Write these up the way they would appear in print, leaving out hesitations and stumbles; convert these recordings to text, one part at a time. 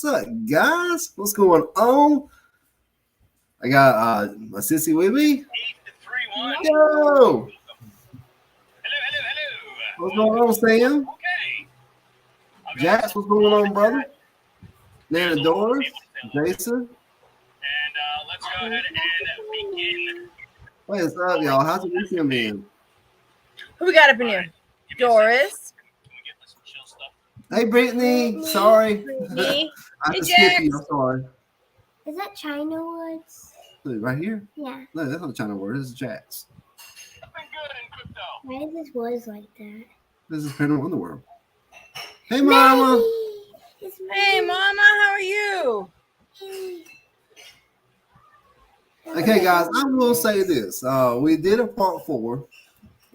up, guys? What's going on? I got my sissy with me. Yo! What's going on, Sam? Jax, what's going on, brother? Nana Doris, Jason. Let's go ahead and begin. What's up, y'all? How's the weekend been? Who we got up in here? Doris. Hey, Brittany. Sorry. Me. I Hey, just skipped you. Jax. I'm sorry. Is that China Woods? Look, right here? Yeah. No, that's not a China word. This is Jax. Why is this Woods like that? This is Paranormal Underworld. Hey, Mama. It's Hey, Mama, how are you? Okay, guys, I will say this. We did a part 4.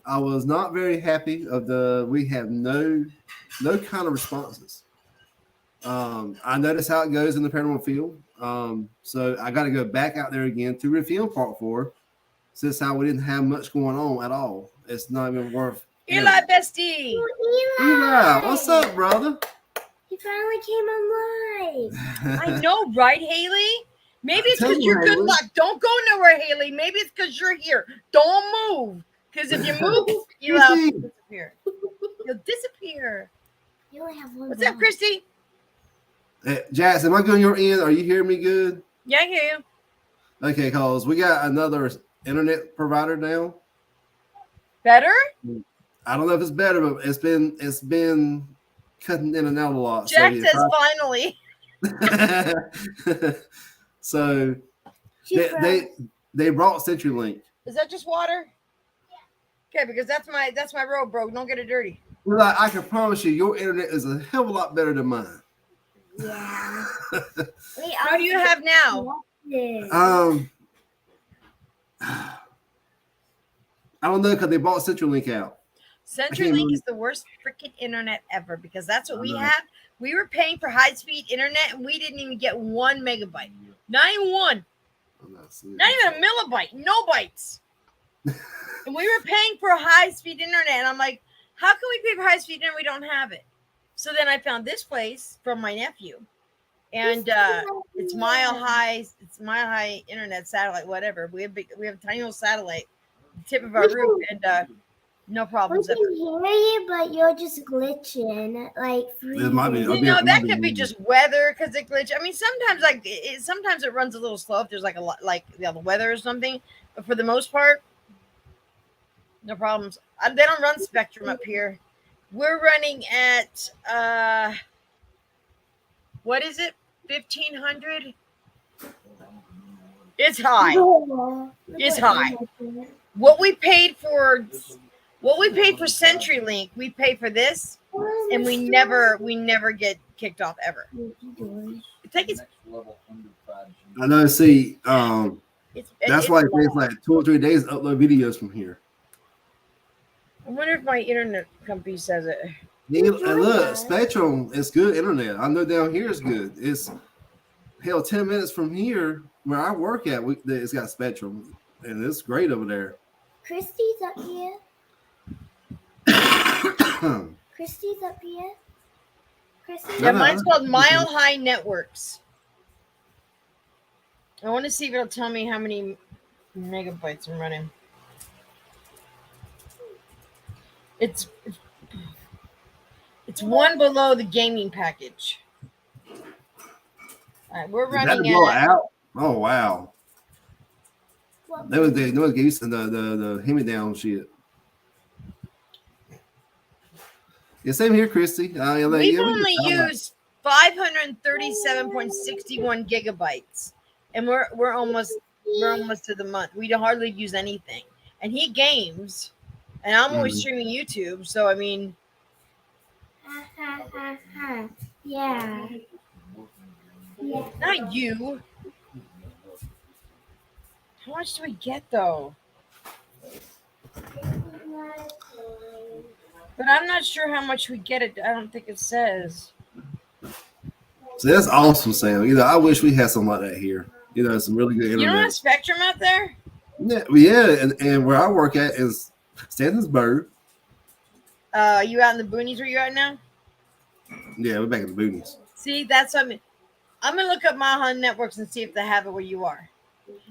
I was not very happy we have no kind of responses. I noticed how it goes in the paranormal field. So I got to go back out there again to review part 4 since how we didn't have much going on at all. It's not even worth Eli Bestie. Eli, what's up, brother? He finally came online. I know, right, Haley? Maybe it's Tell because me, you're good Haley. luck. Don't go nowhere, Haley. Maybe it's because you're here. Don't move. Because if you move, Eli will Chrissy. disappear. You'll disappear. You only have one. What's up, Christy? Hey, Jax, am I going your end? Are you hearing me good? Yeah, I hear you. Okay, cause we got another internet provider now. Better? I don't know if it's better, but it's been cutting in and out a lot. Jack so says finally. So they brought CenturyLink. Is that just water? Okay, because that's my road, bro. Don't get it dirty. Well, I can promise you, your internet is a hell of a lot better than mine. Yeah. How do you have now? I don't know because they bought CenturyLink out. CenturyLink is the worst freaking internet ever because that's what we know. have. We were paying for high-speed internet and we didn't even get 1 megabyte. Not even one. Not even a millibyte. No bytes. And we were paying for high-speed internet. And I'm like, how can we pay for high-speed internet? We don't have it. So then I found this place from my nephew. And it's mile high. It's mile high internet, satellite, whatever. We have a tiny little satellite, tip of our roof, and no We problems ever. can hear you, but you're just glitching. Like, It might be. You know, that could be just weather because it glitch. I mean, sometimes sometimes it runs a little slow if there's like a lot like the weather or something. But for the most part, no problems. They don't run Spectrum up here. We're running at what is it? 1500. It's high. It's high. What we paid for CenturyLink, we pay for this, and we never get kicked off ever. Take it. I know. See, that's it's why it takes like 2 or 3 days to upload videos from here. I wonder if my internet company says it. And look, Spectrum is good internet. I know down here is good. It's hell 10 minutes from here where I work at. It's got Spectrum, and it's great over there. Christy's up here. Christy's up here. Christy. Yeah, mine's called Mile High Networks. I want to see if it'll tell me how many megabytes I'm running. It's one below the gaming package. All right, we're running out. Oh wow! That was the hand-me-down shit. Yeah, same here, Christy. We've only used 537.61 gigabytes, and we're almost to the month. We hardly use anything, and he games, and I'm always streaming YouTube. So I mean, yeah. not you. How much do we get though? But I'm not sure how much we get. I don't think it says. So that's awesome, Sam. I wish we had something like that here. Some really good internet. You don't have Spectrum out there? Yeah, and where I work at is Stantonsburg. You out in the boonies where you at now? Yeah, we're back in the boonies. See, that's what I mean. I'm gonna look up Mile High Networks and see if they have it where you are.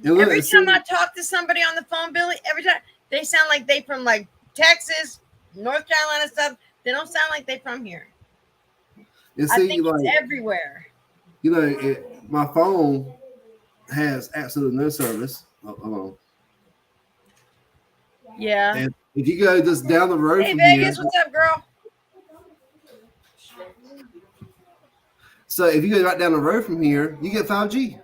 And look, Every see, time I talk to somebody on the phone, Billy, every time they sound like they from like Texas, North Carolina stuff. They don't sound like they from here. and I see, think like, it's everywhere. my phone has absolutely no service. Hold on. Yeah. And if you go just down the road Hey from Vegas, here, what's up, girl? so if you go right down the road from here, you get 5G.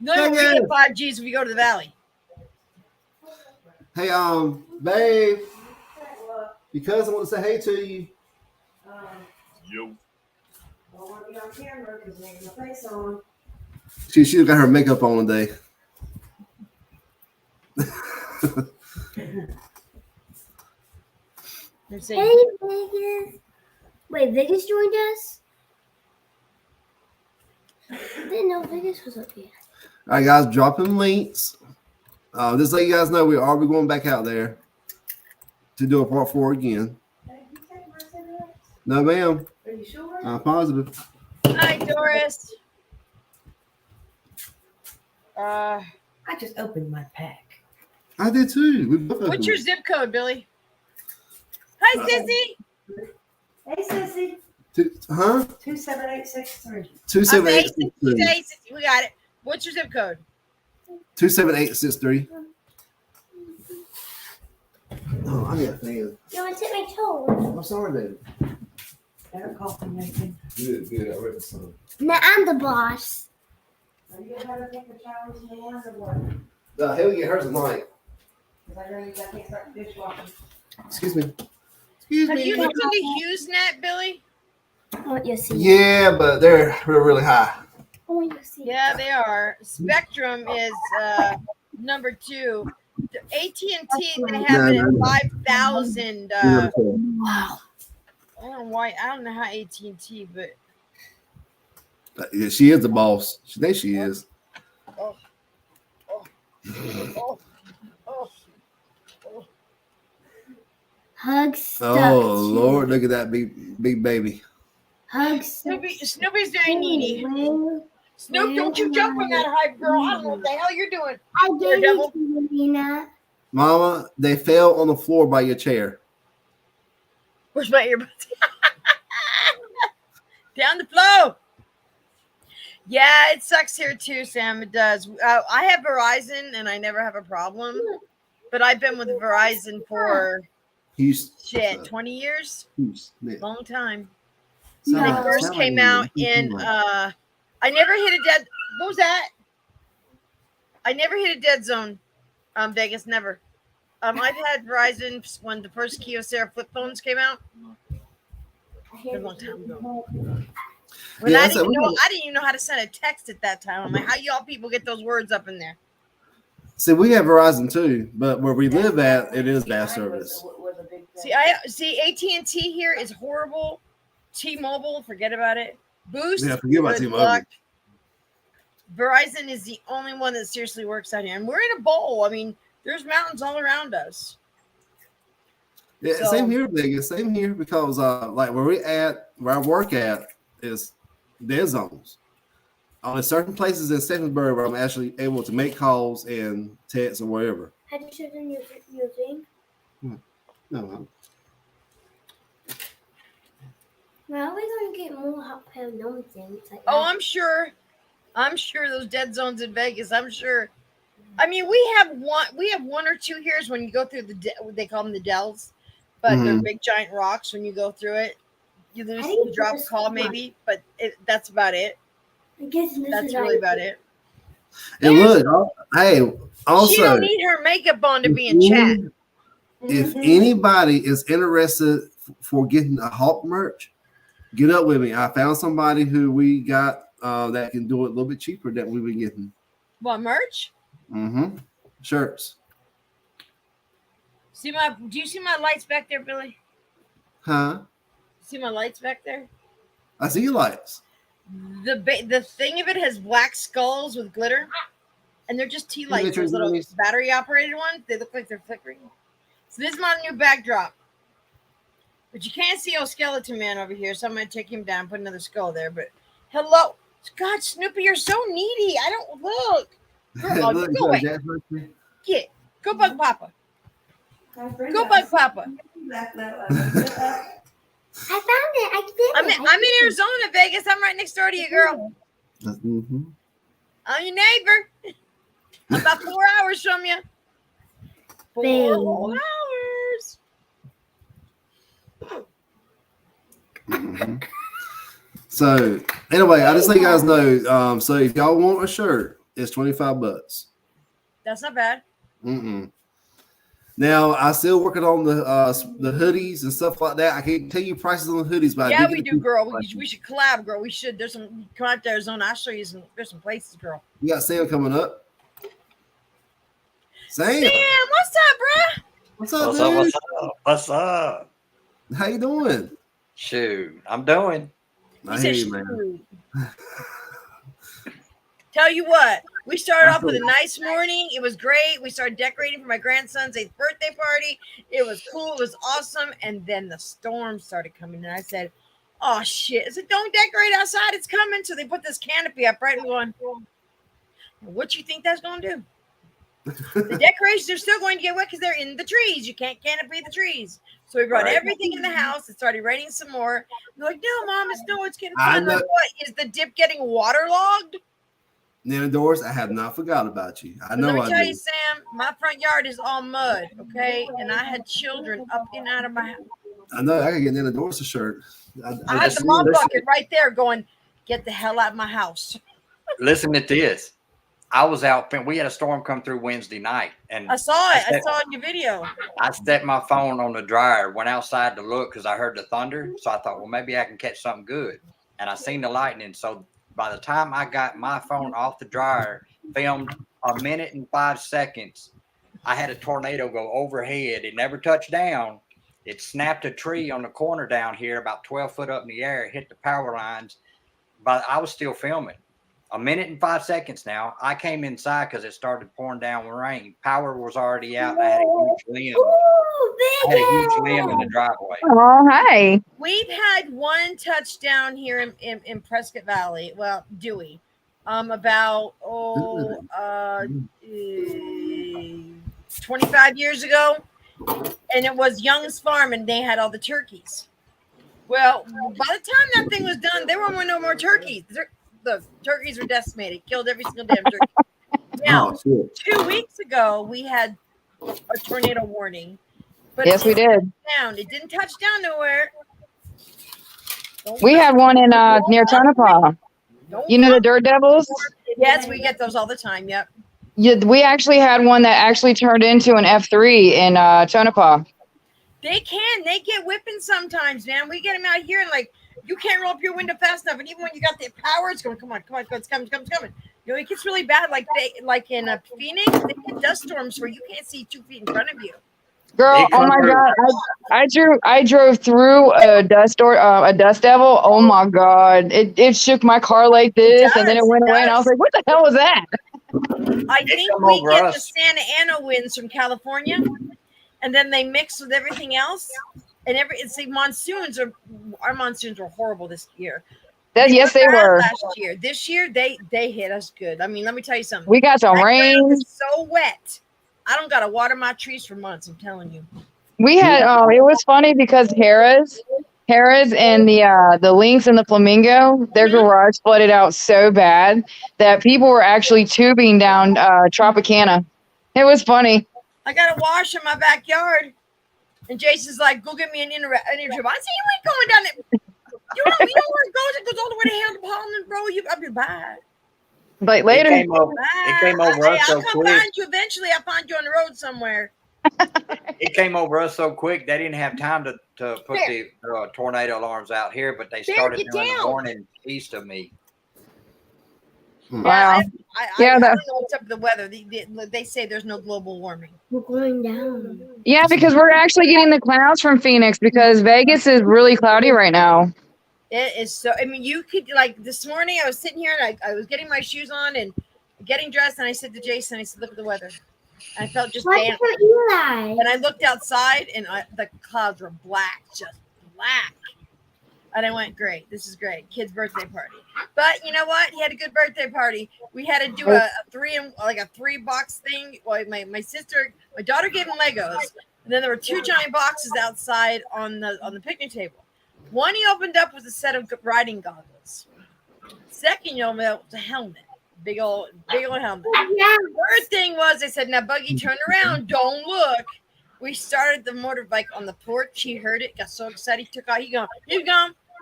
No, Hey, we guys. get 5Gs if we go to the valley. Hey, babe, because I want to say hey to you. Yo. She got her makeup on today. They're saying, Hey, Vegas. Wait, Vegas joined us? I didn't know Vegas was up here. All right, guys, dropping links. Just let you guys know we are going back out there to do a part 4 again. No, ma'am. Are you sure? I'm positive. hi, Doris. I just opened my pack. I did too. We both What's opened your it. zip code, Billy? Hi, Sissy. Hey, Sissy. 27863. 27863. Hey, Sissy. We got it. What's your zip code? 27863. Oh, I need a fan. You want to take my toe? I'm sorry, baby. Better coffee making. Good. I read the song. Now I'm the boss. Are you gonna have to take a shower in the morning or what? He'll get hers tonight. Because I know you gotta start dishwashing. Excuse me. Excuse Have you me. looked into HughesNet, Billy? I want you to see. Yeah, but they're really high. I want you to see. Yeah, they are. Spectrum is number 2. AT&T, they have it at 5,000. Wow. I don't know why. I don't know how AT&T, but Yeah, she is the boss. She thinks she is. oh, oh. Hugs stuck. Oh Lord, look at that big baby. Hugs. Snoopy's very needy. Snoop, don't you jump on that hype, girl. I don't know what the hell you're doing. I gave it Daredevil. to you, Nina. Mama, they fell on the floor by your chair. Where's my earbuds? Down the floor. Yeah, it sucks here too, Sam. It does. I have Verizon and I never have a problem. But I've been with Verizon for He's 20 years. Yeah. Long time. No. When they first came out in I never hit a dead. What was that? I never hit a dead zone. Vegas, never. I've had Verizon when the first Kyocera flip phones came out. A long time ago. When I didn't even know how to send a text at that time. I'm like, how y'all people get those words up in there? See, we have Verizon too, but where we live at, it is bad service. See, AT&T here is horrible. T-Mobile, forget about it. Boost, Yeah, forget about good T-Mobile. luck. Verizon is the only one that seriously works out here, and we're in a bowl. I mean, there's mountains all around us. Yeah, So- same here, Vegas. Same here because like where I work at is dead zones. Only certain places in Stephenburg where I'm actually able to make calls and text or whatever. Have you showed them your thing? No, Now are we going to get more hot pale gnome things? Like Oh, that? I'm sure. I'm sure those dead zones in Vegas. I'm sure. I mean, we have one or two here when you go through they call them the dells, but they're Mhm. big giant rocks. When you go through it, you lose, I think you drop a this call one. maybe, but that's about it. I guess this That's is really about it. and look, hey, She also don't need her makeup on to be in chat. if anybody is interested for getting a Hawk merch, get up with me. I found somebody who we got that can do it a little bit cheaper than we've been getting. What merch? Shirts. Do you see my lights back there, Billy? Huh? See my lights back there? I see your lights. The thing of it has black skulls with glitter, and they're just tea lights. Those little Nice. battery operated ones. They look like they're flickering. So this is my new backdrop. But you can't see old Skeleton Man over here, so I'm gonna take him down, put another skull there. But Hello. God, Snoopy, you're so needy. I don't look. Girl, Look, go away. Jack's birthday. Get. Go bug Papa. Hi, Brenda. Go bug Papa. Laugh, laugh, laugh. I found it. I did it. I'm in Arizona, Vegas. I'm right next door to you, girl. Mm-hmm. I'm your neighbor. I'm about 4 hours from you. 4 Babe. whole hours. Mm-hmm. So anyway, I just let you guys know. So if y'all want a shirt, it's $25. That's not bad. Mm-mm. Now I still working on the hoodies and stuff like that. I can't tell you prices on the hoodies, but Yeah, I we did do, girl. We should collab, girl. We should. There's some. Come out to Arizona. I'll show you some. There's some places, girl. You got Sam coming up. Sam, Sam, what's up, bruh? what's up, What's dude? up? What's up? What's up? How you doing? Shoot, I'm doing. I He hear said, you, man. "Shoot." Tell you what, we started off with a nice morning. It was great. We started decorating for my grandson's 8th birthday party. It was cool. It was awesome. And then the storm started coming. And I said, oh, shit. I said, don't decorate outside. It's coming. So they put this canopy up, right? And going, what you think that's going to do? The decorations are still going to get wet because they're in the trees. You can't canopy the trees. So we brought Right. everything in the house. It started raining some more. We're like, no, Mom, it's getting I fun. Like, know. what? Is the dip getting waterlogged? Nana Doris, I have not forgot about you. I know Let me I tell did. you, Sam, my front yard is all mud, okay? And I had children up and out of my house. I know. I can get Nana Doris a shirt. I had the mop bucket right there going, get the hell out of my house. Listen to this. I was out. We had a storm come through Wednesday night, and I saw it. I saw it in your video. I stepped my phone on the dryer, went outside to look because I heard the thunder. So I thought, well, maybe I can catch something good. And I seen the lightning. So by the time I got my phone off the dryer, filmed 1 minute and 5 seconds, I had a tornado go overhead. It never touched down. It snapped a tree on the corner down here about 12 foot up in the air. It hit the power lines, but I was still filming. 1 minute and 5 seconds now. I came inside because it started pouring down rain. Power was already out. I had a huge limb. Ooh, I had a huge limb in the driveway. Oh, hi. We've had one touchdown here in Prescott Valley. Well, Dewey. About 25 years ago. And it was Young's Farm, and they had all the turkeys. Well, by the time that thing was done, there were no more turkeys. The turkeys were decimated, killed every single damn turkey. Now, Oh, shit. 2 weeks ago, we had a tornado warning. But Yes, we did. down. It didn't touch down nowhere. We had one in near Tonopah. You know the Dirt Devils? Yes, we get those all the time. Yep. Yeah, we actually had one that actually turned into an F3 in Tonopah. They get whipping sometimes, man. We get them out here and like you can't roll up your window fast enough, and even when you got the power, it's going, come on, it's coming. You know, it gets really bad. Like in Phoenix, they get dust storms where you can't see 2 feet in front of you. Girl, oh my God! I drove through a dust devil. Oh my God! It shook my car like this, and then it went away, and I was like, "What the hell was that?" I think come we over get us. the Santa Ana winds from California, and then they mix with everything else. And our monsoons were horrible this year. Yes, they bad were. last year. This year they hit us good. I mean, let me tell you something. We got some My rain. ground is so wet. I don't gotta water my trees for months. I'm telling you. We had it was funny because Harrah's and the Lynx and the Flamingo, their garage flooded out so bad that people were actually tubing down Tropicana. It was funny. I got a wash in my backyard, and Jason's like, "Go get me an inner tube." I said, "You ain't going down there. You know where it goes. It goes all the way to Hamilton, Holland, bro. I'll be bye. Like later, It came over us so I'll come quick. find you eventually. I'll find you on the road somewhere. It came over us so quick they didn't have time to put Bear. the tornado alarms out here, but they Bear, started get doing the down. warning east of me. Wow. I Yeah, don't that- know what's up with the weather. They say there's no global warming. We're going down. yeah, because we're actually getting the clouds from Phoenix because Vegas is really cloudy right now. It is so. I mean, you could like this morning. I was sitting here and I was getting my shoes on and getting dressed, and I said to Jason, I said, "Look at the weather." I felt just What damp. for Eli? And I looked outside, and the clouds were black, just black. And I went, great. This is great. Kid's birthday party. But you know what? He had a good birthday party. We had to do a 3-box thing. Well, my daughter gave him Legos, and then there were 2 giant boxes outside on the picnic table. One he opened up was a set of riding goggles. Second, he opened up was a helmet. Big old helmet. Third thing was, they said, now Buggy, turn around, don't look. We started the motorbike on the porch. He heard it, got so excited, he took out. He gone.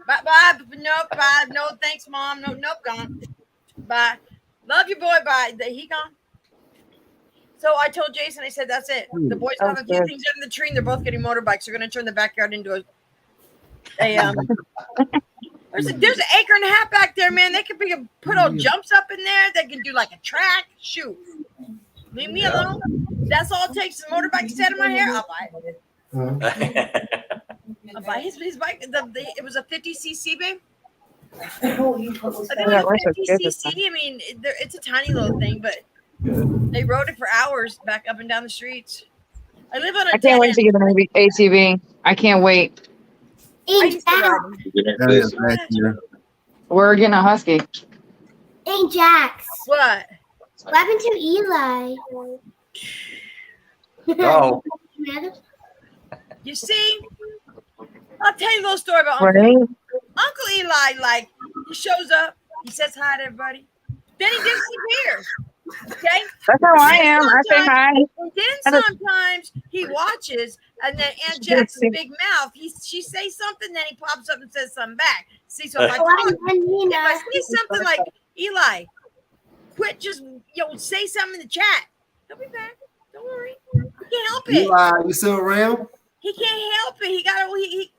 Bye. Nope, bye. No, thanks, Mom. Nope, gone. Bye. Love you, boy. Bye. He gone. So I told Jason, I said, that's it. The boys have a few things under the tree, and they're both getting motorbikes. They're going to turn the backyard into a there's an acre and a half back there, man. They could put all jumps up in there. They can do like a track. Shoot. Leave me alone. That's all it takes. A motorbike set in my hair. I'll buy it. I'll buy his bike. It was a 50cc, babe. I think it was a 50cc. I mean, it's a tiny little thing, but they rode it for hours back up and down the streets. I live on a. I can't wait to get an ATV. I can't wait. We're getting a husky. Hey, Jax. What? What happened to Eli? Oh. You see, I'll tell you a little story about Uncle Eli. Like, he shows up, he says hi to everybody, then he disappears. Okay, that's how I am. I say hi. And then sometimes he watches, and then Aunt Jack's big mouth. She says something, then he pops up and says something back. See, so if I see something like Eli, quit, just say something in the chat. He'll be back. Don't worry. He can't help it. Eli, you still around? He can't help it. He got he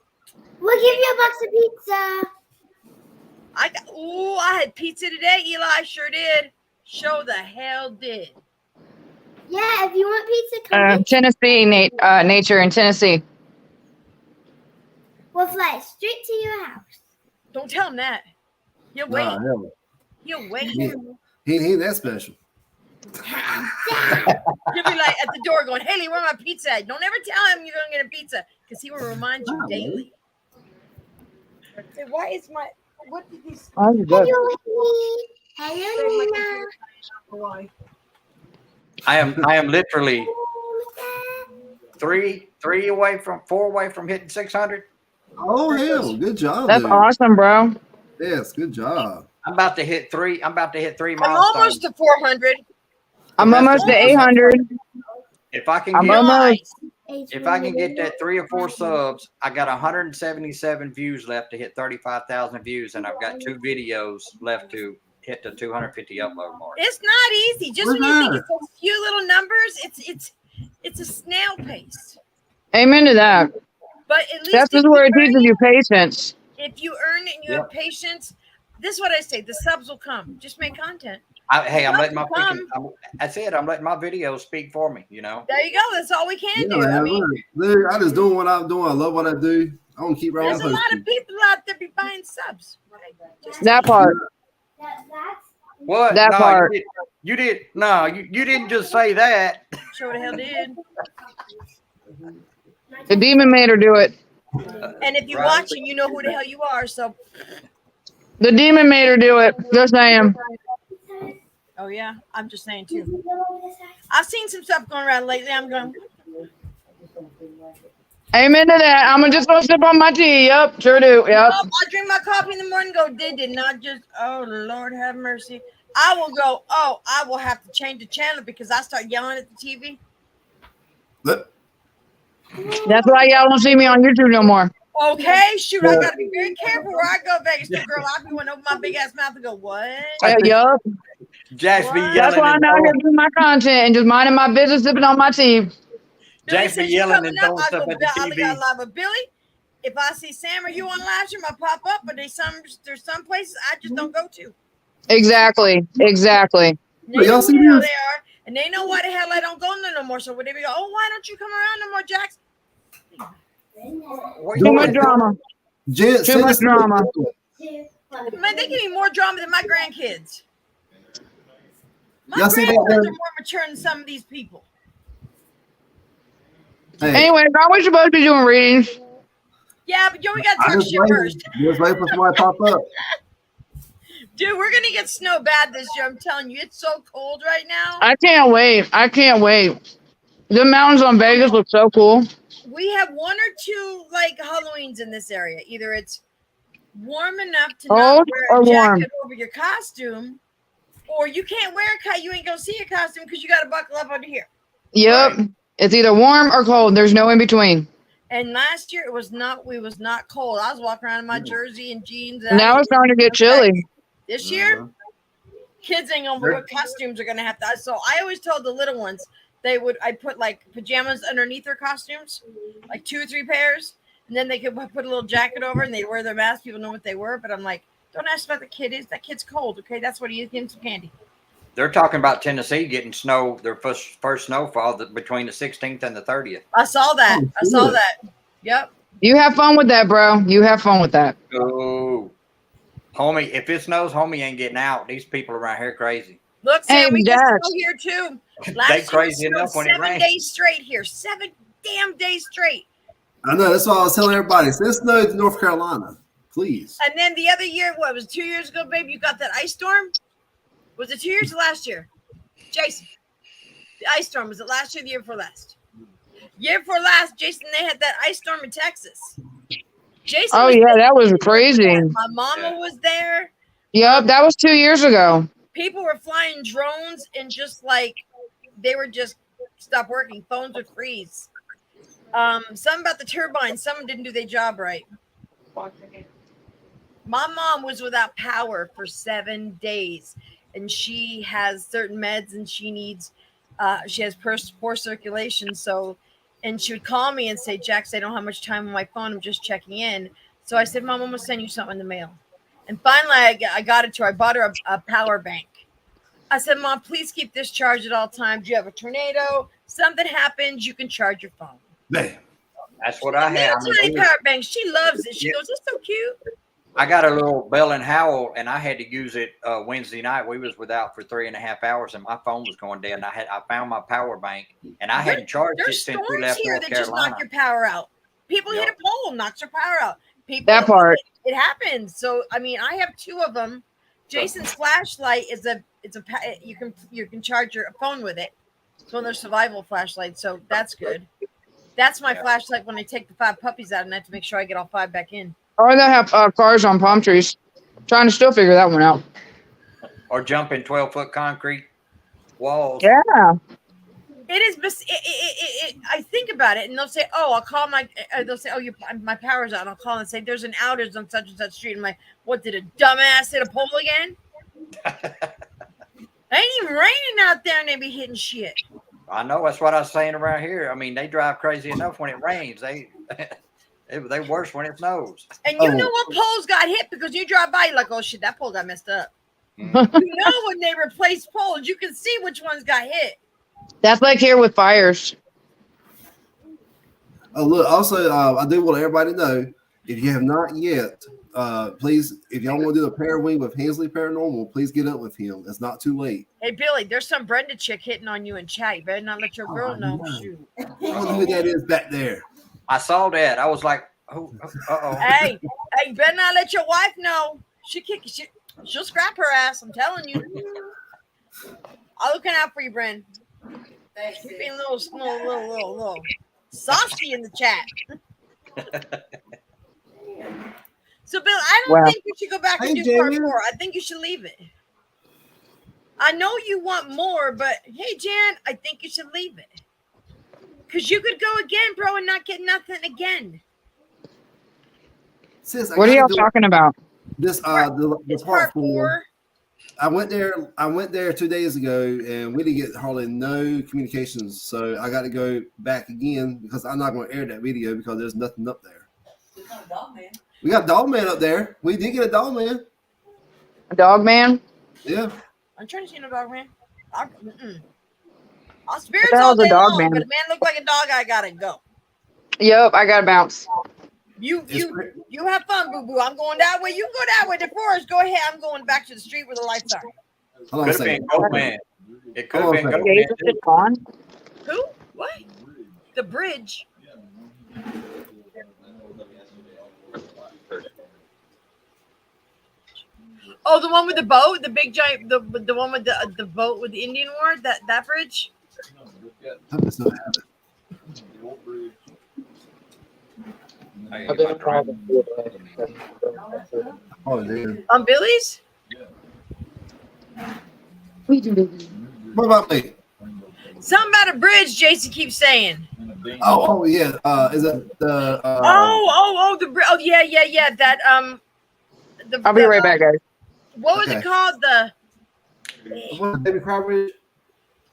We'll give you a box of pizza. I had pizza today. Eli sure did. Show the hell did. Yeah, if you want pizza, come Tennessee, nature in Tennessee. We'll fly straight to your house. Don't tell him that. You'll wait. You'll wait. He ain't that special. You'll be like at the door going, Haley, where my pizza at? Don't ever tell him you're going to get a pizza because he will remind you daily. Why is my... What did these... Hello, Nina. I am literally 4 away from hitting 600. Oh hell, good job. That's dude. awesome, bro. Yes, good job. I'm about to hit 3 milestones. I'm almost to 400. I'm almost to 800. If I can get that 3 or 4 subs, I got 177 views left to hit 35,000 views, and I've got 2 videos left to hit the 250 upload mark. It's not easy. Just when you think it's a few little numbers, it's a snail pace. Amen to that. But at least that's just where it teaches you patience. If you earn it and you have patience, this is what I say: the subs will come. Just make content. I'm letting my that's it. I'm letting my videos speak for me. You know. There you go. That's all we can do. I mean, dude, I just doing what I'm doing. I love what I do. I want to keep rolling. There's a lot of people out there be buying subs. That part. What? That part. You did. No, you didn't just say that. Sure the hell did. The demon made her do it. And if you're watching, you know who the hell you are. So. The demon made her do it. Just saying. Oh yeah, I'm just saying too. I've seen some stuff going around lately. I'm going. Amen to that. I'm just gonna sip on my tea. Yep, sure do. Yep. I drink my coffee in the morning. Go did not just. Oh Lord, have mercy. I will go. Oh, I will have to change the channel because I start yelling at the TV. That's why y'all don't see me on YouTube no more. Okay, shoot, I gotta be very careful where I go, Vegas. Girl, I be want to open my big ass mouth and go, what? Yup. Jax be yelling. That's why I'm out here doing my content and just minding my business, sipping on my tea. Jax be yelling and throwing stuff at the TV. I live with Billy. If I see Sam or you on live stream, I pop up, but there's some places I just don't go to. Exactly. Y'all see they this? are, and they know why the hell I don't go there no more. So when they be go, oh, why don't you come around no more, Jax? Too much drama. Too much drama. Man, they give me more drama than my grandkids. My Y'all see that? grandkids are more mature than some of these people. Hey. Anyway, I was supposed to be doing readings. Yeah, but Joey got to I talk just shit waiting. first. Just wait for somebody to pop up. Dude, we're gonna get snow bad this year. I'm telling you, it's so cold right now. I can't wait. I can't wait. The mountains on Vegas look so cool. We have one or two like Halloweens in this area. Either it's warm enough to not Cold wear a or warm? jacket over your costume, or you can't wear a costume. You ain't gonna see your costume because you got to buckle up under here. Yep. Right. It's either warm or cold. There's no in between. And last year it was not. We was not cold. I was walking around in my jersey and jeans. Now it's starting to get chilly. This year, Uh-huh. kids ain't gonna wear costumes. Are gonna have to. So I always told the little ones I put like pajamas underneath their costumes, like 2 or 3 pairs, and then they could put a little jacket over and they'd wear their mask. People know what they were, but I'm like, don't ask about the kid is. That kid's cold. Okay, that's what he is. Give him some candy. They're talking about Tennessee getting snow, their first snowfall between the 16th and the 30th. I saw that. Oh, I saw good. that. Yep. You have fun with that, bro. You have fun with that. Oh, homie, if it snows, homie ain't getting out. These people around here crazy. Look, Sam, Hey, we get Dax. snow here too. They Last year crazy it snowed enough when it 7 rains. days straight here. 7 damn days straight. I know. That's what I was telling everybody. Send snow to North Carolina, please. And then the other year, what was it, 2 years ago, babe? You got that ice storm? Was it 2 years or last year? Jason, the ice storm, was it last year or the year before last? Year before last, Jason, they had that ice storm in Texas. Jason. Oh, was yeah, there. that was crazy. My mama was there. Yep, that was 2 years ago. People were flying drones and just like they were just stop working. Phones would freeze. Something about the turbines. Someone didn't do their job right. My mom was without power for 7 days, and she has certain meds, and she needs. She has poor circulation, so. And she would call me and say, "Jax, I don't have much time on my phone. I'm just checking in." So I said, "Mom, I'm gonna send you something in the mail." And finally, I got it to her. I bought her a power bank. I said, "Mom, please keep this charged at all times. You have a tornado, something happens, you can charge your phone." Damn. That's what I have. Little tiny power bank. She loves it. She goes, "It's so cute." I got a little Bell and Howell, and I had to use it Wednesday night. We was without for 3.5 hours, and my phone was going dead. And I found my power bank, and I hadn't charged it There's since we storms left here North that just Carolina. knock your power out. People hit Yep. a pole, knocks your power out. People, That part. It happens. So I mean, I have 2 of them. Jason's flashlight is you can charge your phone with it. It's one of their survival flashlights, so that's good. That's my flashlight when I take the 5 puppies out, and I have to make sure I get all 5 back in. Or they have cars on palm trees. Trying to still figure that one out. Or jumping 12-foot concrete walls. Yeah. It is. I think about it, and they'll say, "Oh, I'll call my." They'll say, "Oh, my power's out." And I'll call and say, "There's an outage on such and such street." I'm like, "What, did a dumbass hit a pole again?" Ain't even raining out there, and they be hitting shit. I know, that's what I was saying around here. I mean, they drive crazy enough when it rains. They worse when it snows. And you know what poles got hit because you drive by, you're like, "Oh shit, that pole got messed up." Mhm. You know, when they replace poles, you can see which ones got hit. That's like here with fires. Oh, look. Also, I do want everybody to know if you have not yet, please, if y'all want to do a pair wing with Hensley Paranormal, please get up with him. It's not too late. Hey Billy, there's some Brenda chick hitting on you in chat. You better not let your girl know. no. Shoot. I wonder who that is back there. I saw that. I was like, oh, uh-oh. Hey, you better not let your wife know. She'll scrap her ass. I'm telling you. I'm looking out for you, Bren. You're being a little saucy in the chat. So, Bill, I don't think you should go back and Hey, do part Jan. 4. I think you should leave it. I know you want more, but hey, Jan, I think you should leave it. Because you could go again, bro, and not get nothing again. Sis, I What are gotta y'all do talking about? This It's part part 4. 4. I went there 2 days ago, and we didn't get hardly no communications. So I got to go back again because I'm not going to air that video because there's nothing up there. We got Dogman up there. We did get a Dogman. A dog man? Yeah. I'm trying to see no dog, man. Our spirits What the all hell's a day dog, long, man? but a man look like a dog, I gotta go. Yep, I gotta bounce. You It's- you have fun, boo boo. I'm going that way. You can go that way. DeForest, go ahead. I'm going back to the street where the lights are. Hold on a Could have been second. Goatman. It could have Hold been on a second. Goatman. Jesus is gone. Who? What? The bridge. Oh, the one with the boat, the big giant, the one with the boat with the Indian War. That bridge. I just don't have it. I've been driving. Oh, it is. On Billy's. What about me? Something about a bridge. Jason keeps saying. Oh yeah. Is it the? The bridge. Oh yeah. That I'll be right back, guys. What was it called? The What, Baby Cry Bridge?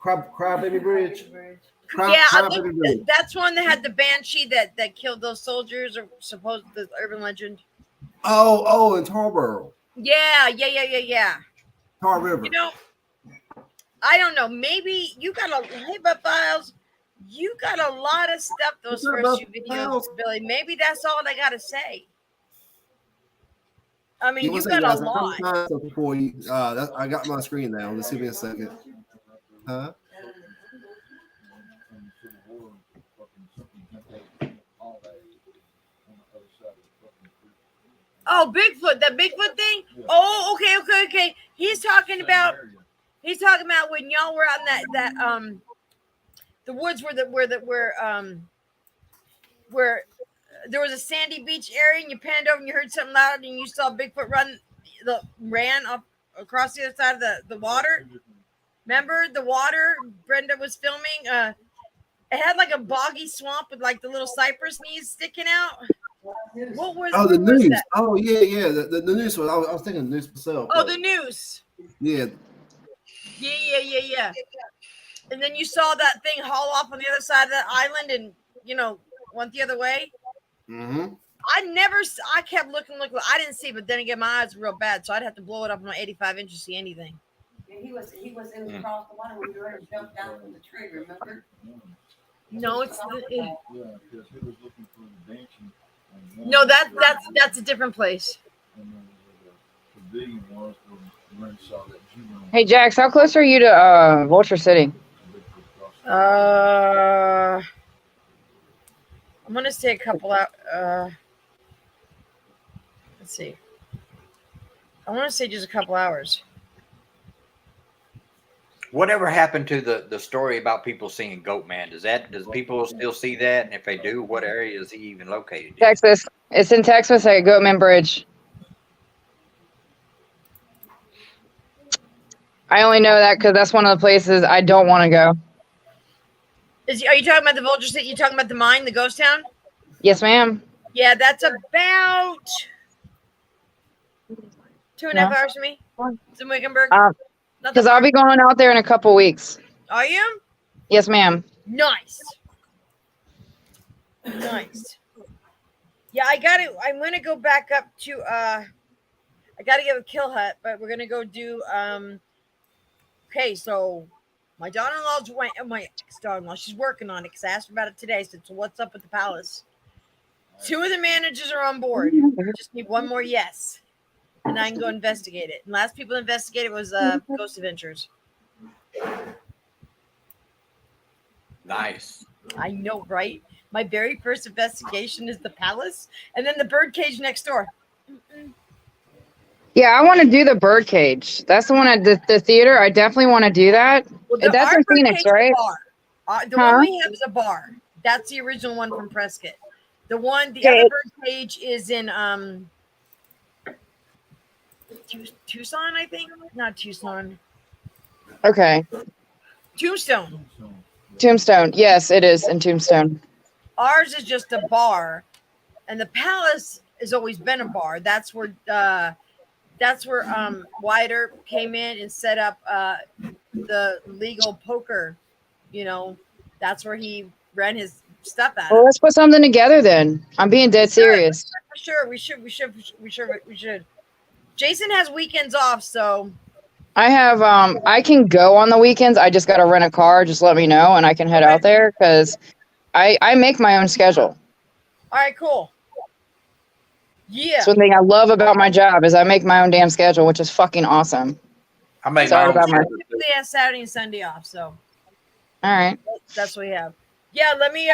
Cry Baby Bridge? Baby Bridge. that's one that had the banshee that killed those soldiers, or supposed the urban legend. Oh, in Tarboro. Yeah. Tar River. You know, I don't know. Maybe you got Files. You got a lot of stuff. Those first few videos, Billy. Maybe that's all I gotta say. I mean, you got a lot. Before you, I got my screen now. Let's give me a second. Huh? Oh, Bigfoot, that Bigfoot thing. Oh, okay. He's talking about when y'all were out in that the woods where there was a sandy beach area, and you panned over and you heard something loud, and you saw Bigfoot ran up across the other side of the water. Remember the water Brenda was filming? It had like a boggy swamp with like the little cypress knees sticking out. What was? Oh, the what was news. that? Oh, yeah. The news was. I was thinking the news myself. Oh, the news. Yeah. Yeah. And then you saw that thing haul off on the other side of that island, and went the other way. Mm-hmm. I kept looking. I didn't see, but then again, my eyes were real bad, so I'd have to blow it up on my 85 inches to see anything. And he was in across the water when we were to jump down from the tree. Remember? No, it's Yeah, because he was looking for the banshee. no. That's a different place. The big was when Ren saw that juvenile. Hey, Jax, how close are you to Vulture City? I'm gonna say a couple out. Let's see. I want to say just a couple hours. Whatever happened to the story about people seeing Goatman? Does people still see that? And if they do, what area is he even located in? Texas. It's in Texas at Goatman Bridge. I only know that because that's one of the places I don't want to go. Are you talking about the Vulture City? You talking about the mine, the ghost town? Yes, ma'am. Yeah, that's about 2.5 hours from me. It's in Wickenburg. Because I'll be going out there in a couple weeks. Are you? Yes, ma'am. Nice. Yeah, I'm gonna go back up to I gotta get a Kill Hut, but we're gonna go do okay, so my daughter-in-law's my ex-daughter-in-law, she's working on it because I asked her about it today. So what's up with the palace? 2 of the managers are on board. We just need one more yes. And I can go investigate it. And last people to investigate it was Ghost Adventures. Nice. I know, right? My very first investigation is the palace, and then the birdcage next door. Yeah, I want to do the birdcage. That's the one at the theater. I definitely want to do that. Well, That's in Phoenix, right? The one we have is a bar. That's the original one from Prescott. The other birdcage is in Tucson, I think. Not Tucson. Okay. Tombstone. Tombstone. Yes, it is in Tombstone. Ours is just a bar, and the palace has always been a bar. That's where Wyatt Earp came in and set up the legal poker. That's where he ran his stuff at. Well, let's put something together then. I'm being dead serious. For sure, we should. Jason has weekends off, so I have I can go on the weekends. I just got to rent a car. Just let me know and I can head out there because I make my own schedule. All right, cool. Yeah. That's one thing I love about my job is I make my own damn schedule, which is fucking awesome. I made Sorry my own. about my. Typically have Saturday and Sunday off, so All right. that's what we have. Yeah, let me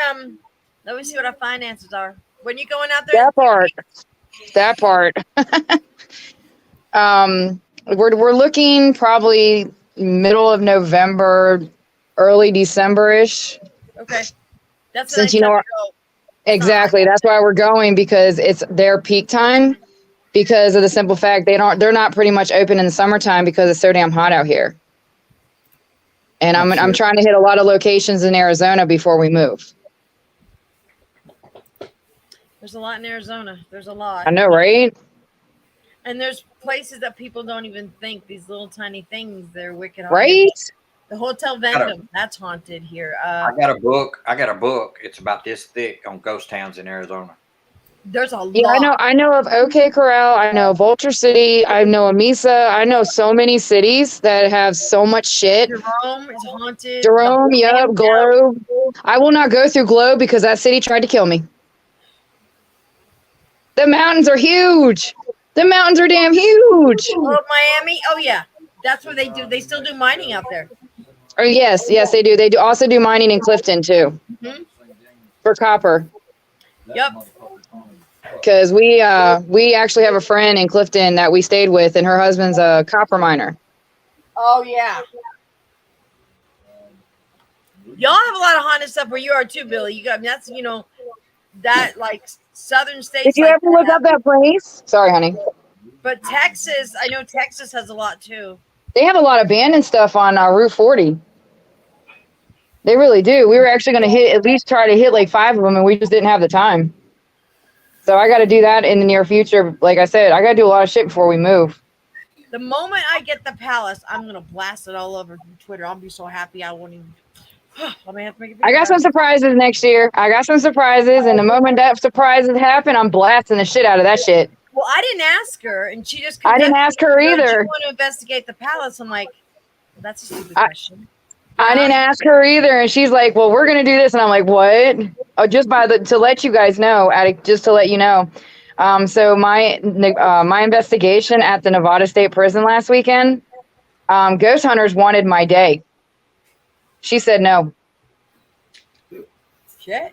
see what our finances are. When you going out there? That part. We're looking probably middle of November, early December-ish. Okay. That's a Since nice you know time our- to go. Exactly. That's why we're going, because it's their peak time, because of the simple fact they're not pretty much open in the summertime because it's so damn hot out here. And I'm Sure. trying to hit a lot of locations in Arizona before we move. There's a lot in Arizona. There's a lot. I know, right? And there's places that people don't even think, these little tiny things, they're wicked haunted. Right? The Hotel Vendome, that's haunted here. I got a book. It's about this thick on ghost towns in Arizona. There's a Yeah, lot. I know of OK Corral. I know Vulture City. I know of Mesa. I know so many cities that have so much shit. Jerome is haunted. Jerome, The whole yep, damn town. Globe. I will not go through Globe because that city tried to kill me. The mountains are huge. The mountains are damn huge. Oh, Miami. Oh, yeah. That's what they do. They still do mining out there. Oh, yes, they do. They do also do mining in Clifton too, for copper. Yep. Because we actually have a friend in Clifton that we stayed with, and her husband's a copper miner. Oh, yeah. Y'all have a lot of haunted stuff where you are too, Billy. You got that's that like southern states. Did you like ever look up that place? Sorry, honey. But Texas, I know Texas has a lot too. They have a lot of abandoned stuff on Route 40. They really do. We were actually going to at least try to hit like 5 of them, and we just didn't have the time. So I got to do that in the near future. Like I said, I got to do a lot of shit before we move. The moment I get the palace, I'm gonna blast it all over Twitter. I'll be so happy I won't even. I may have to make a video I got some about it. surprises next year. I got some surprises, and the moment that surprises happen, I'm blasting the shit out of that shit. Well, I didn't ask her, and she just. I didn't ask her Do you either. want to investigate the palace? I'm like, well, that's a stupid question. I didn't ask her either, and she's like, "Well, we're gonna do this," and I'm like, "What?" Oh, just to let you guys know, just to let you know. So my investigation at the Nevada State Prison last weekend, ghost hunters wanted my day. She said no. Shit.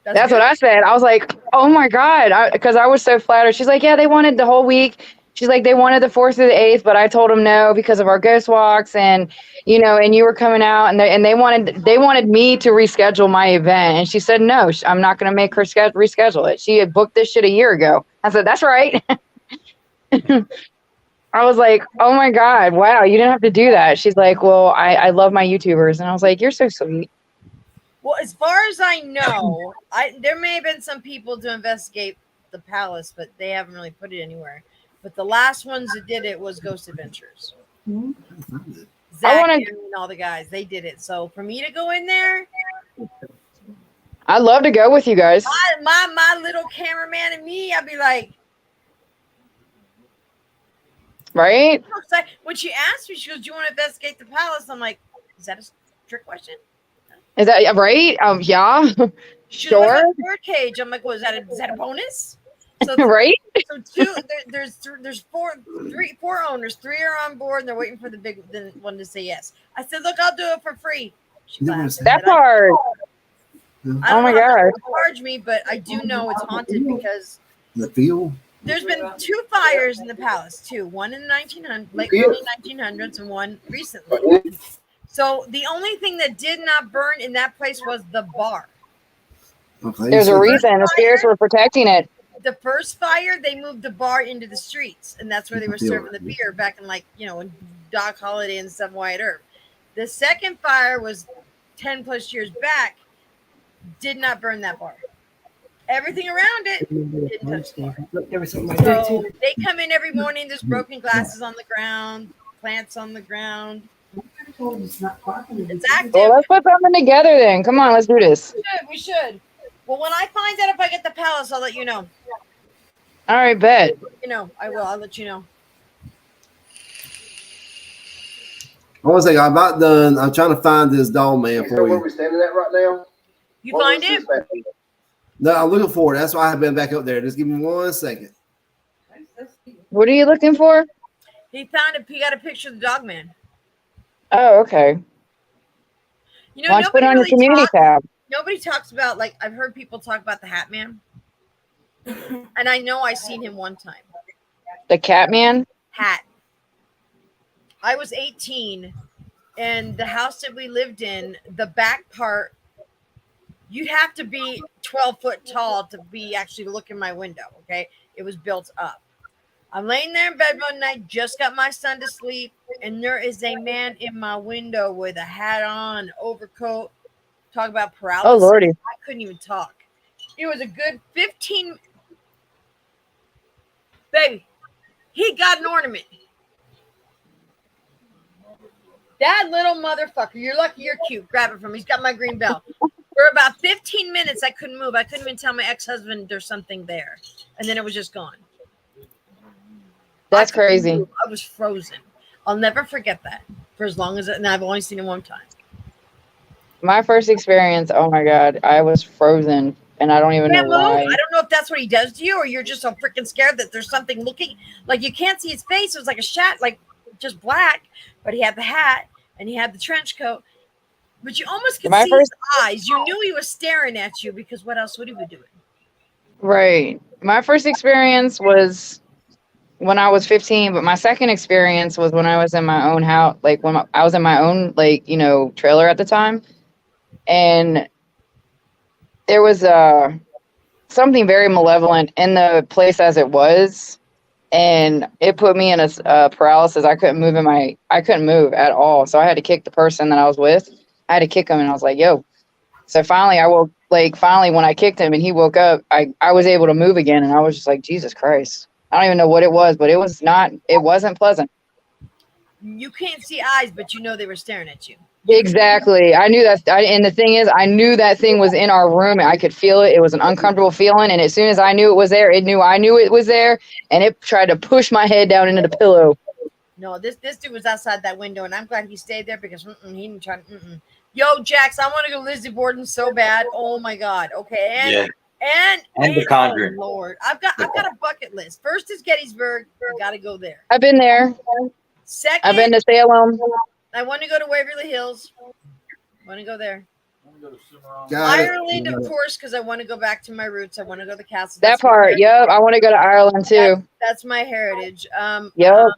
That's what I said. I was like, "Oh my god," because I was so flattered. She's like, "Yeah, they wanted the whole week." She's like, "They wanted the 4th through the 8th, but I told them no because of our ghost walks, and and you were coming out, and they wanted me to reschedule my event." And she said, "No, I'm not going to make her reschedule it. She had booked this shit a year ago." I said, "That's right." I was like, "Oh my god, wow, you didn't have to do that." She's like, "Well, I love my YouTubers," and I was like, "You're so sweet." Well, as far as I know, there may have been some people to investigate the palace, but they haven't really put it anywhere. But the last ones that did it was Ghost Adventures. Zach and all the guys, they did it. So for me to go in there, I'd love to go with you guys. my little cameraman and me, I'd be like, Right? when she asked me, she goes, "Do you want to investigate the palace?" I'm like, "Is that a trick question?" Is that right? Yeah. She goes, "What Sure. about the bird cage?" I'm like, "Well, is that a bonus?" So Right? So there's four owners. 3 are on board, and they're waiting for the one to say yes. I said, "Look, I'll do it for free." She laughed. That part. I don't Oh my know how much god. they charge me, but I do know it's haunted because The field. there's been 2 fires in the palace too. One in the 1900s, late early 1900s, and one recently. So the only thing that did not burn in that place was the bar. Okay, There's a so reason. The spirits were protecting it. The first fire, they moved the bar into the streets, and that's where they were serving the beer back in when Doc Holliday and stuff, Wyatt Earp. The second fire was 10 plus years back, did not burn that bar. Everything around it didn't touch the bar. There was something like that So too. they come in every morning, there's broken glasses on the ground, plants on the ground. It's active. Well, let's put something together then. Come on, let's do this. We should. Well, when I find out if I get the palace, I'll let you know. All right, bet. I will. I'll let you know. I want to say I'm about done. I'm trying to find this doll man for where you. we're standing at right now? You What find was him? this at? No, I'm looking for it. That's why I've been back up there. Just give me 1 second. What are you looking for? He found it. He got a picture of the dog man. Oh, okay. Why don't you put it on your community tab? Nobody talks about, like, I've heard people talk about the Hat Man. And I know I seen him one time. The Cat Man? Hat. I was 18, and the house that we lived in, the back part, you'd have to be 12 foot tall to be actually look in my window. Okay, it was built up. I'm laying there in bed one night, just got my son to sleep, and there is a man in my window with a hat on, overcoat. Talk about paralysis. Oh Lordy. I couldn't even talk. It was a good 15. Baby, he got an ornament. That little motherfucker. You're lucky you're cute. Grab it from him. He's got my green belt. For about 15 minutes, I couldn't move. I couldn't even tell my ex-husband there's something there. And then it was just gone. That's I couldn't crazy. move. I was frozen. I'll never forget that for as long as, and I've only seen it one time. My first experience, oh my God, I was frozen and I don't even know Can't move. why. I don't know if that's what he does to you, or you're just so freaking scared that there's something looking like you can't see his face. It was like a shot, like just black, but he had the hat and he had the trench coat. But you almost could see his eyes. You knew he was staring at you because what else would he be doing? Right. My first experience was when I was 15, but my second experience was when I was in my own house, like when I was in my own, like, you know, trailer at the time. And there was something very malevolent in the place as it was. And it put me in a paralysis. I couldn't move at all. So I had to kick the person that I was with. I had to kick him and I was like, yo. So finally when I kicked him and he woke up, I was able to move again. And I was just like, Jesus Christ. I don't even know what it was, but it wasn't pleasant. You can't see eyes, but you know they were staring at you. Exactly. I knew that. And the thing is, I knew that thing was in our room. I could feel it. It was an uncomfortable feeling. And as soon as I knew it was there, I knew it was there. And it tried to push my head down into the pillow. No, this dude was outside that window, and I'm glad he stayed there because he didn't try to. Yo, Jax, I want to go Lizzie Borden so bad. Oh my God. Okay, and The Conjuring. Oh Lord, I've got a bucket list. First is Gettysburg. I got to go there. I've been there. Second, I've been to Salem. I want to go to Waverly Hills. Want to go there. Got it. Ireland, of course, because I want to go back to my roots. I want to go to the castle. That part. Yep. I want to go to Ireland too. That's my heritage. Yep.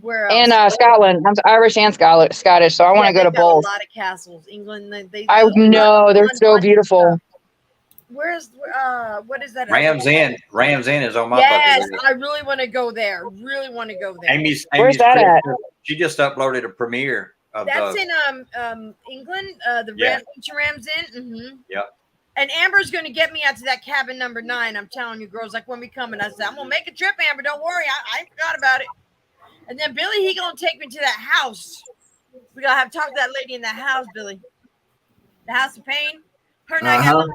Where else? And Scotland. I'm Irish and Scottish, so I want to go to both. A lot of castles. England. I know they're so beautiful. Where's what is that? Ram's Inn. Ram's Inn is on my yes, bucket list. I really want to go there. Really want to go there. Where's that at? She just uploaded a premiere of That's in England. The Ram's Inn. Mm-hmm. Yep. And Amber's going to get me out to that cabin number 9. I'm telling you, girls, like when we come, and I said, I'm going to make a trip, Amber. Don't worry. I forgot about it. And then Billy, he going to take me to that house. We got to have talk to that lady in that house, Billy. The House of Pain. Her and I got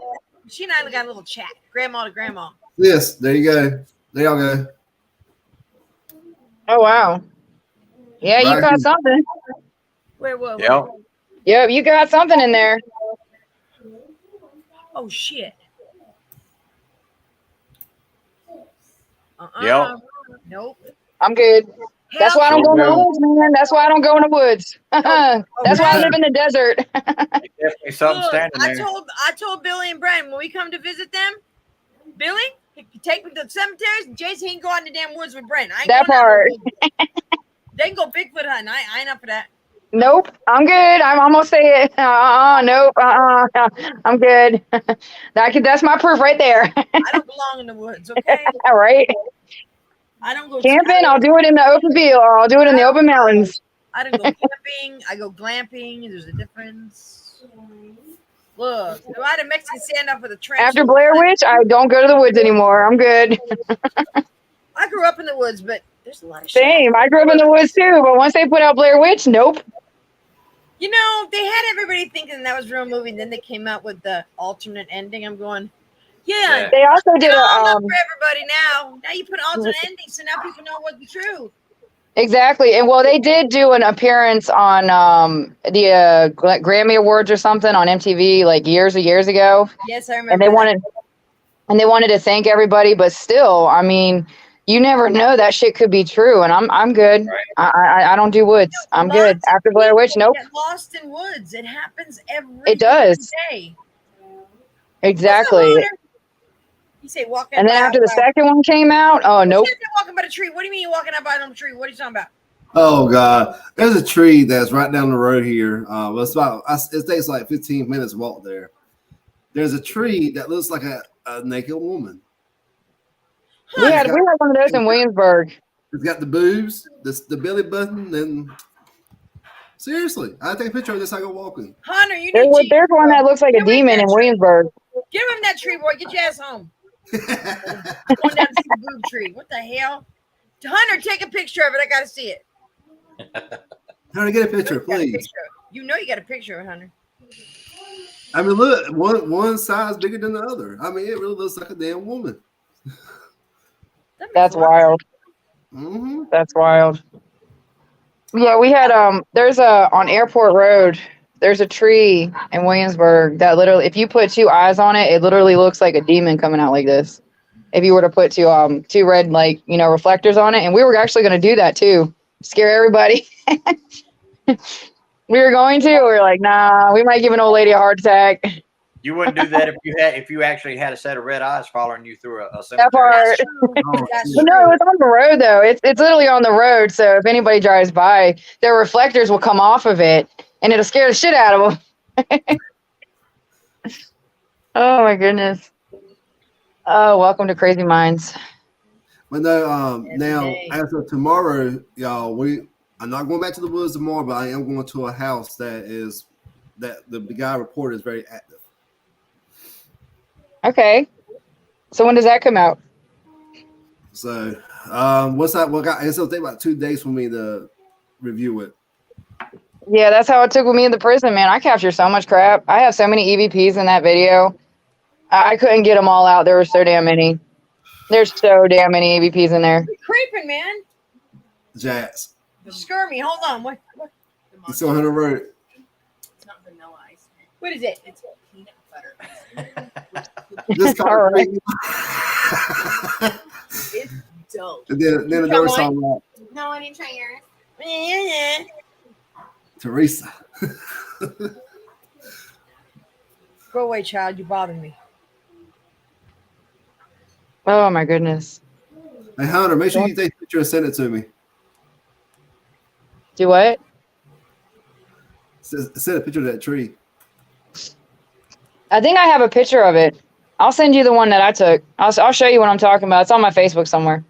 she and I got a little chat. Grandma to grandma. Yes, there you go. There y'all go. Oh, wow. Yeah, you got something. Wait, what? Yep. Yep, you got something in there. Oh, shit. Yep. Nope. I'm good. That's why I don't go in the woods, man. That's why I don't go in the woods. That's why I live in the desert. Definitely something standing there. I told Billy and Brian when we come to visit them, Billy, take me to the cemeteries, and Jason, he can go out in the damn woods with Brent. That part. They can go Bigfoot hunting. I ain't up for that. Nope, I'm good. I'm almost saying, nope, I'm good. That's my proof right there. I don't belong in the woods, okay? All right. I don't go camping. I'll do it in the open field, or I'll do it in the open mountains. I don't go camping. I go glamping. There's a difference. Look, if I had a Mexican standoff with a trench. After Blair Witch, I don't go to the woods anymore. I'm good. I grew up in the woods, but there's a lot of shit. Same. I grew up in the woods too, but once they put out Blair Witch, nope. You know, they had everybody thinking that was a real movie, and then they came out with the alternate ending. I'm going, yeah. They also did for everybody now. Now you put alternate endings, so now people know what's true. Exactly. And well, they did do an appearance on the Grammy Awards or something on MTV like years ago. Yes, I remember. And they wanted to thank everybody, but still, I mean, you never know, that shit could be true, and I'm good. Right. I don't do woods. I'm good. After Blair Witch, nope. Get lost in woods. It happens every day. Exactly. You say walking. And then after the second one came out, oh nope. Walking by the tree. What do you mean you're walking up by the tree? What are you talking about? Oh God, there's a tree that's right down the road here. Well, it takes like 15 minutes to walk there. There's a tree that looks like a naked woman. We had one of those in Williamsburg. It's got the boobs, the belly button, and seriously, I take a picture of this. I go walking. Hunter, you There's need one that looks like a demon in Williamsburg. Get him that tree, boy. Get your ass home. Going down to see the boob tree. What the hell? Hunter, take a picture of it. I gotta see it. Hunter, get a picture, please. You know you got a picture of it, Hunter. I mean, look, one size bigger than the other. I mean, it really looks like a damn woman. That's wild. Mm-hmm. That's wild. Yeah, we had there's on Airport Road, there's a tree in Williamsburg that literally, if you put two eyes on it, it literally looks like a demon coming out like this. If you were to put two red reflectors on it, and we were actually going to do that too, scare everybody. We were going to. We were like, nah, we might give an old lady a heart attack. You wouldn't do that if you actually had a set of red eyes following you through a cemetery. That part. No, it's on the road though. It's literally on the road. So if anybody drives by, their reflectors will come off of it, and it'll scare the shit out of them. Oh my goodness. Oh, welcome to Crazy Minds. But no, now as of tomorrow, y'all, I'm not going back to the woods tomorrow, but I am going to a house that the guy reported is very active. Okay. So when does that come out? So what's that? It'll take about 2 days for me to review it. Yeah, that's how it took with me in the prison, man. I captured so much crap. I have so many EVPs in that video. I couldn't get them all out. There were so damn many. There's so damn many EVPs in there. You're creeping, man. Jazz. Scare me. Hold on. What? It's on Hunter Road. It's not vanilla ice. What is it? It's peanut butter. Just All right. It's dope. And then the door song No, I didn't try yours. Yeah. Teresa. Go away, child. You bother me. Oh my goodness. Hey Hunter, make sure you take a picture and send it to me. Do what? Send a picture of that tree. I think I have a picture of it. I'll send you the one that I took. I'll show you what I'm talking about. It's on my Facebook somewhere.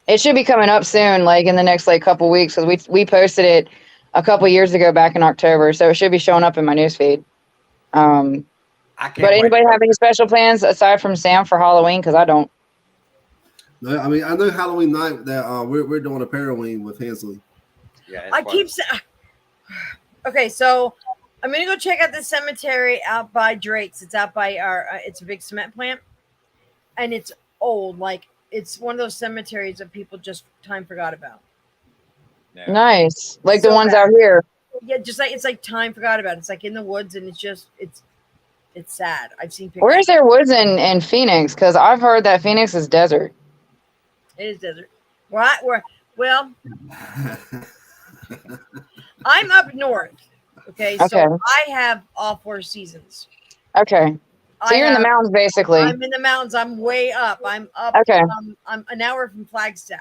It should be coming up soon, like in the next couple weeks, because we posted it a couple years ago back in October, so it should be showing up in my newsfeed. But anybody have any special plans aside from Sam for Halloween? Because I don't. No, I mean I know Halloween night that we're doing a Paralloween with Hensley. Yeah, I keep saying. Okay, so I'm gonna go check out the cemetery out by Drake's. It's out by it's a big cement plant, and it's old. Like it's one of those cemeteries that people just time forgot about. Yeah. Nice, like the ones out here. Yeah, just like it's like time forgot about. It's like in the woods, and it's sad. I've seen pictures. Where is there woods in Phoenix? Because I've heard that Phoenix is desert. It is desert. Well, I'm up north. Okay, so I have all 4 seasons. Okay. So you're in the mountains, basically. I'm in the mountains. I'm way up. I'm up. Okay. I'm an hour from Flagstaff.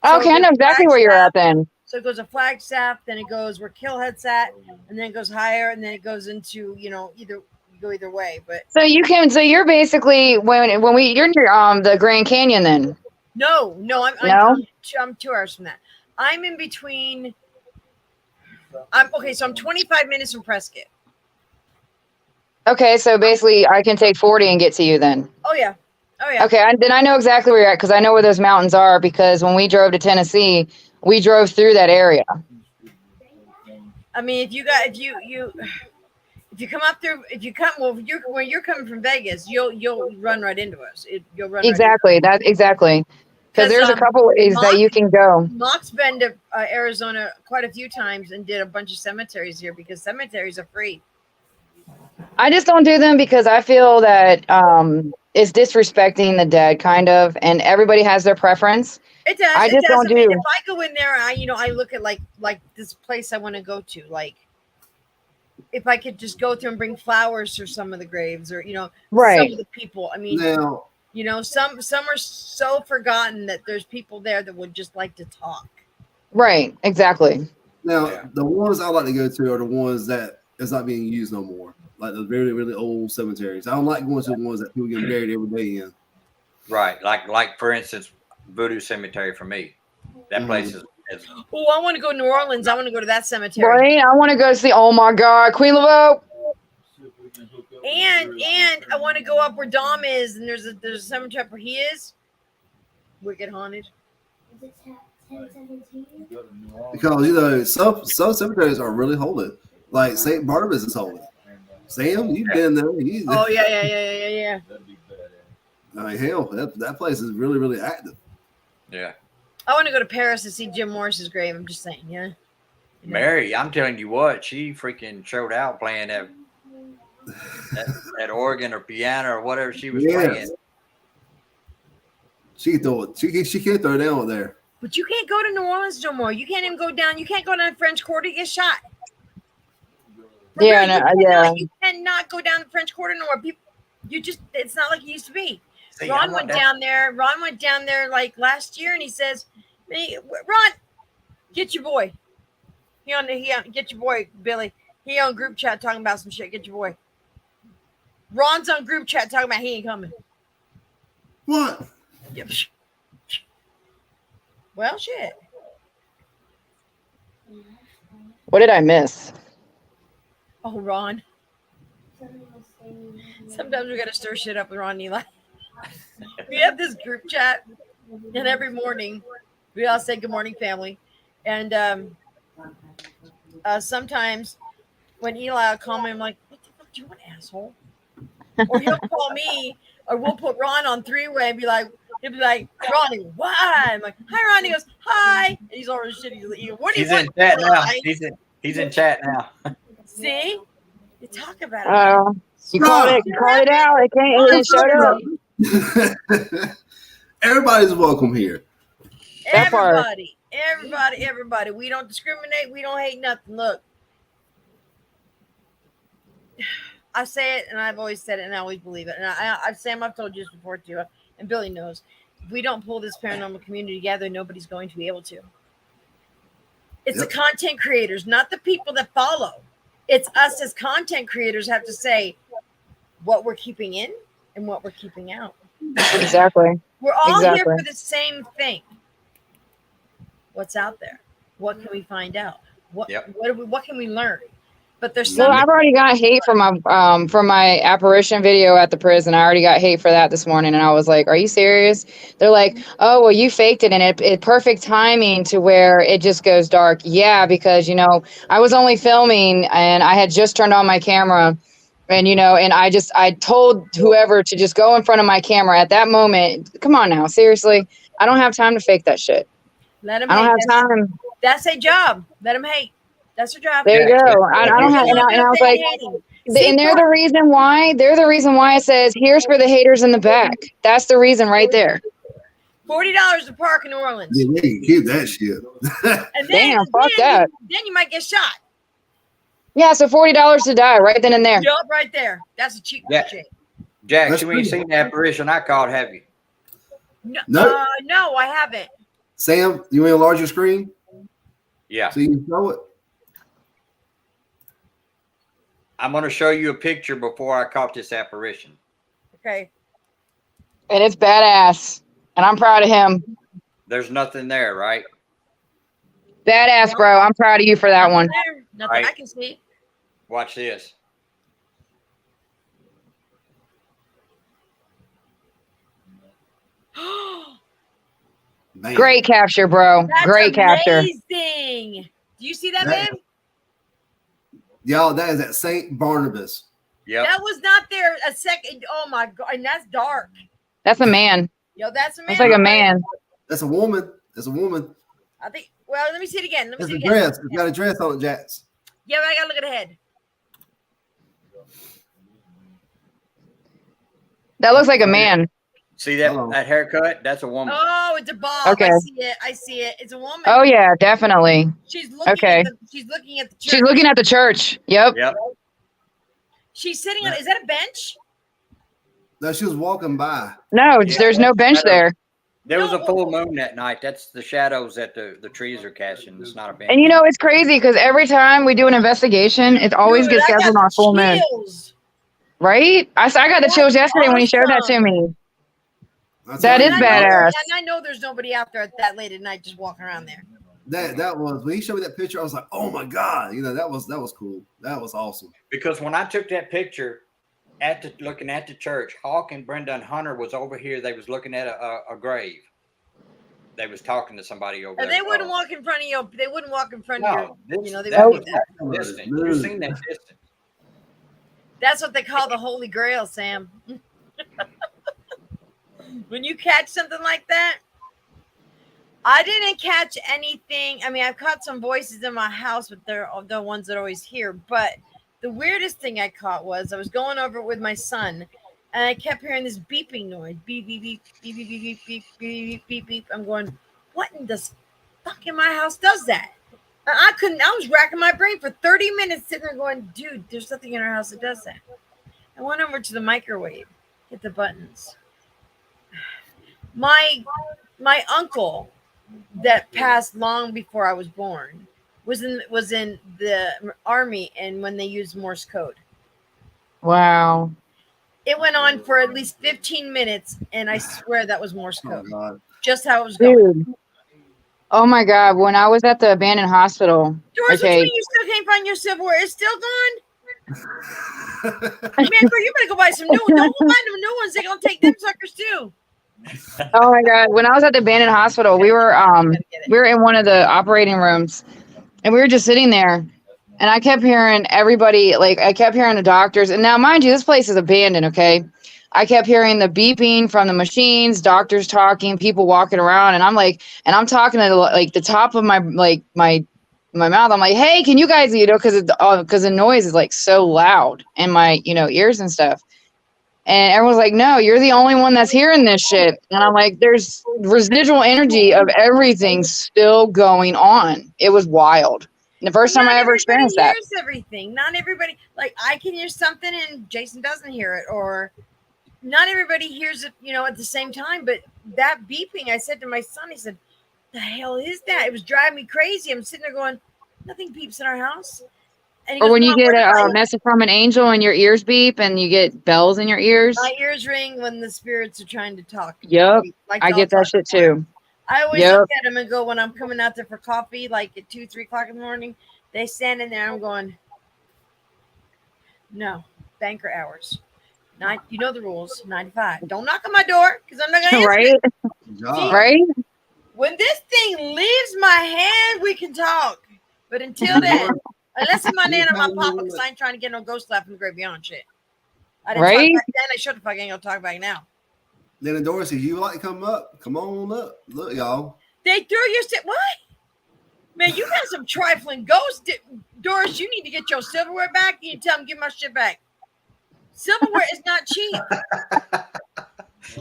Okay, I know exactly where you're at then. So it goes to Flagstaff, then it goes where Killhead's at, and then it goes higher, and then it goes into either way. But so you're basically you're near the Grand Canyon then. No, I'm 2 hours from that. I'm in between. I'm 25 minutes from Prescott. Okay, so basically I can take 40 and get to you then. Oh yeah. Okay, then I know exactly where you're at because I know where those mountains are because when we drove to Tennessee, we drove through that area. I mean, if you come up through, when you're coming from Vegas, you'll run right into us. You'll run exactly right into us. Exactly. Because there's a couple ways that you can go. Mock's been to Arizona quite a few times and did a bunch of cemeteries here because cemeteries are free. I just don't do them because I feel that it's disrespecting the dead, kind of, and everybody has their preference. It does. I just don't do. If I go in there, I look at like this place I want to go to, like if I could just go through and bring flowers for some of the graves, or some Right. of the people. I mean, Now, some are so forgotten that there's people there that would just like to talk. Right. Exactly. Yeah. the ones I like to go to are the ones that is not being used no more, like the really, really old cemeteries. I don't like going to the ones that people get buried every day in. Right. Like for instance, Voodoo Cemetery for me. That place is Oh, I want to go to New Orleans. I want to go to that cemetery. Right. I want to go see. Oh my God, Queen Laveau. See if we can hook up with And Jerry. I want to go up where Dom is, and there's a cemetery where he is. Wicked haunted. Is it 1017? You go to New Orleans. Because some cemeteries are really holy, like St. Barnabas is holy. Sam, you've been there. Oh yeah. That'd be badass. I mean, hell, that place is really, really active. yeah. I want to go to Paris to see Jim Morris's grave. I'm just saying, yeah. Mary, I'm telling you what, she freaking showed out playing that organ or piano or whatever she was Yes. playing. She can throw it. She can't throw it down there. But you can't go to New Orleans no more. You can't even go down. You can't go down the French Quarter. You get shot. For Yeah, real, no, you yeah. cannot- You cannot go down the French Quarter no more. People, it's not like it used to be. See, Ron I went want that- down there. Ron went down there like last year, and he says, "Hey, Ron, get your boy. Get your boy, Billy. He on group chat talking about some shit. Get your boy. Ron's on group chat talking about he ain't coming. What? Yep. Well, shit. What did I miss? Oh, Ron. Sometimes we gotta stir shit up with Ron and Eli. We have this group chat, and every morning we all say good morning, family. And sometimes when Eli will call me, I'm like, what the fuck do you want, asshole? Or he'll call me, or we'll put Ron on three-way and he'll be like, Ronnie, why? I'm like, hi, Ron. He goes, hi. And he's all shit. What do you He's in want? chat now. Eli? He's in chat now. See? You talk about it. You called it. You called it out. It can't. It showed up. Everybody's welcome here. That part. Everybody. We don't discriminate. We don't hate nothing. Look, I say it, and I've always said it, and I always believe it. And Sam, I've told you this before too, and Billy knows. If we don't pull this paranormal community together, nobody's going to be able to. It's the content creators, not the people that follow. It's us as content creators have to say what we're keeping in and what we're keeping out. Exactly. We're all here Exactly. for the same thing. What's out there? What can we find out? What can we learn? But there's Well, some I've already got hate from my apparition video at the prison. I already got hate for that this morning, and I was like, "Are you serious?" They're like, "Oh, well, you faked it, and it perfect timing to where it just goes dark." Yeah, because I was only filming, and I had just turned on my camera, and and I told whoever to just go in front of my camera at that moment. Come on now, seriously, I don't have time to fake that shit. let them I don't hate. have time. That's a job. Let them hate. That's their job. There you Yeah, go. I don't have, and I was like. See, And they're the reason why. They're the reason why it says, "Here's for the haters in the back." That's the reason right there. $40 to park in New Orleans. Yeah, they can keep that shit. And Damn, fuck that. Then you might get shot. Yeah, so $40 to die right then and there. Yup, right there. That's a cheap Yeah. shit. Jack, That's you ain't pretty- seen the apparition I caught, have you? No, No. no, I haven't. Sam, you want to enlarge your screen Yeah. so you can show it? I'm going to show you a picture before I caught this apparition. Okay. And it's badass. And I'm proud of him. There's nothing there, right? Badass, bro. I'm proud of you for that one. There, nothing Right. I can see. Watch this. Man. Great capture, bro. That's Great capture. amazing. Do you see that, That- babe? Y'all, that is at St. Barnabas. Yep. That was not there a second. Oh my god, and that's dark. That's a man. Yo, that's a man. That's like a man. That's a woman. That's a woman. I think. Well, let me see it again. Let me That's see a it again. dress. It's got a dress on it, Jax. Yeah, but I gotta look at the head. That looks like a man. See that Hello. that haircut? That's a woman. Oh, it's a bob. Okay. I see it. I see it. It's a woman. Oh yeah, definitely. She's looking Okay. she's looking at the church. She's looking at the church. Yep. Yep. She's sitting on, is that a bench? No, she was walking by. No, Yeah. there's no bench there. There was a No. full moon that night. That's the shadows that the trees are casting. It's not a band. And you know, it's crazy because every time we do an investigation, it always Dude, gets I scheduled got on a full moon. chills. Right? I got the chills That's yesterday when he showed that to awesome. me. That's That all is you And I know know. badass. and I know there's nobody out there at that late at night just walking around there. That was when he showed me that picture. I was like, oh my god, you know, that was cool. That was awesome. Because when I took that picture looking at the church, Hawk and Brenda and Hunter was over here. They was looking at a grave. They was talking to somebody over And there. they wouldn't walk in front of you. They wouldn't walk in front of No, you. You know, they that wouldn't was do that. distant. You've seen that distance. That's what they call the Holy Grail, Sam. When you catch something like that, I didn't catch anything. I mean, I've caught some voices in my house, but they're the ones that always hear. But the weirdest thing I caught was I was going over it with my son, and I kept hearing this beeping noise. Beep, beep, beep, beep, beep, beep, beep, beep, beep, beep, beep. I'm going, what in the fuck in my house does that? And I was racking my brain for 30 minutes sitting there going, dude, there's nothing in our house that does that. I went over to the microwave, hit the buttons. My uncle that passed long before I was born was in the army, and when they used Morse code. Wow. It went on for at least 15 minutes, and I swear that was Morse Oh code. god. Just how it was going. Dude. Oh my God. When I was at the abandoned hospital. Doris, Okay. which mean you still can't find your silverware? It's still gone? Man, girl, you better go buy some new ones. Don't go buy them new ones. They're going to take them suckers too. Oh my God. When I was at the abandoned hospital, we were in one of the operating rooms and we were just sitting there and I kept hearing everybody, like I kept hearing the doctors. And now mind you, this place is abandoned. Okay. I kept hearing the beeping from the machines, doctors talking, people walking around. And I'm like, and I'm talking to like the top of my mouth. I'm like, hey, can you guys, because the noise is like so loud in my, ears and stuff. And everyone's like, no, you're the only one that's hearing this shit. And I'm like, there's residual energy of everything still going on. It was wild. And the first time I ever experienced that. Hears everything. Not everybody, like I can hear something and Jason doesn't hear it, or not everybody hears it, at the same time. But that beeping, I said to my son, he said, the hell is that? It was driving me crazy. I'm sitting there going, nothing beeps in our house. And he Or goes, when you "Mom, get what about a you?" message from an angel and your ears beep and you get bells in your ears. My ears ring when the spirits are trying to talk. Yep. Like I to get all that talk. shit too. I always Yep. look at them and go, when I'm coming out there for coffee, like at 2-3 o'clock in the morning, they stand in there. I'm going, no, banker hours. You know the rules, 95. Don't knock on my door because I'm not going to answer. Right? Good job. Right? When this thing leaves my hand, we can talk. But until then, unless it's my nana and my papa, because I ain't trying to get no ghost laugh from the great beyond shit. I didn't Right? talk back then. I shut the fuck ain't gonna talk back now. Then Doris says, you would like to come up? Come on up. Look, y'all. They threw your shit. What? Man, you got some trifling ghosts. Doris, you need to get your silverware back. You need to tell them, give my shit back. Silverware is not cheap.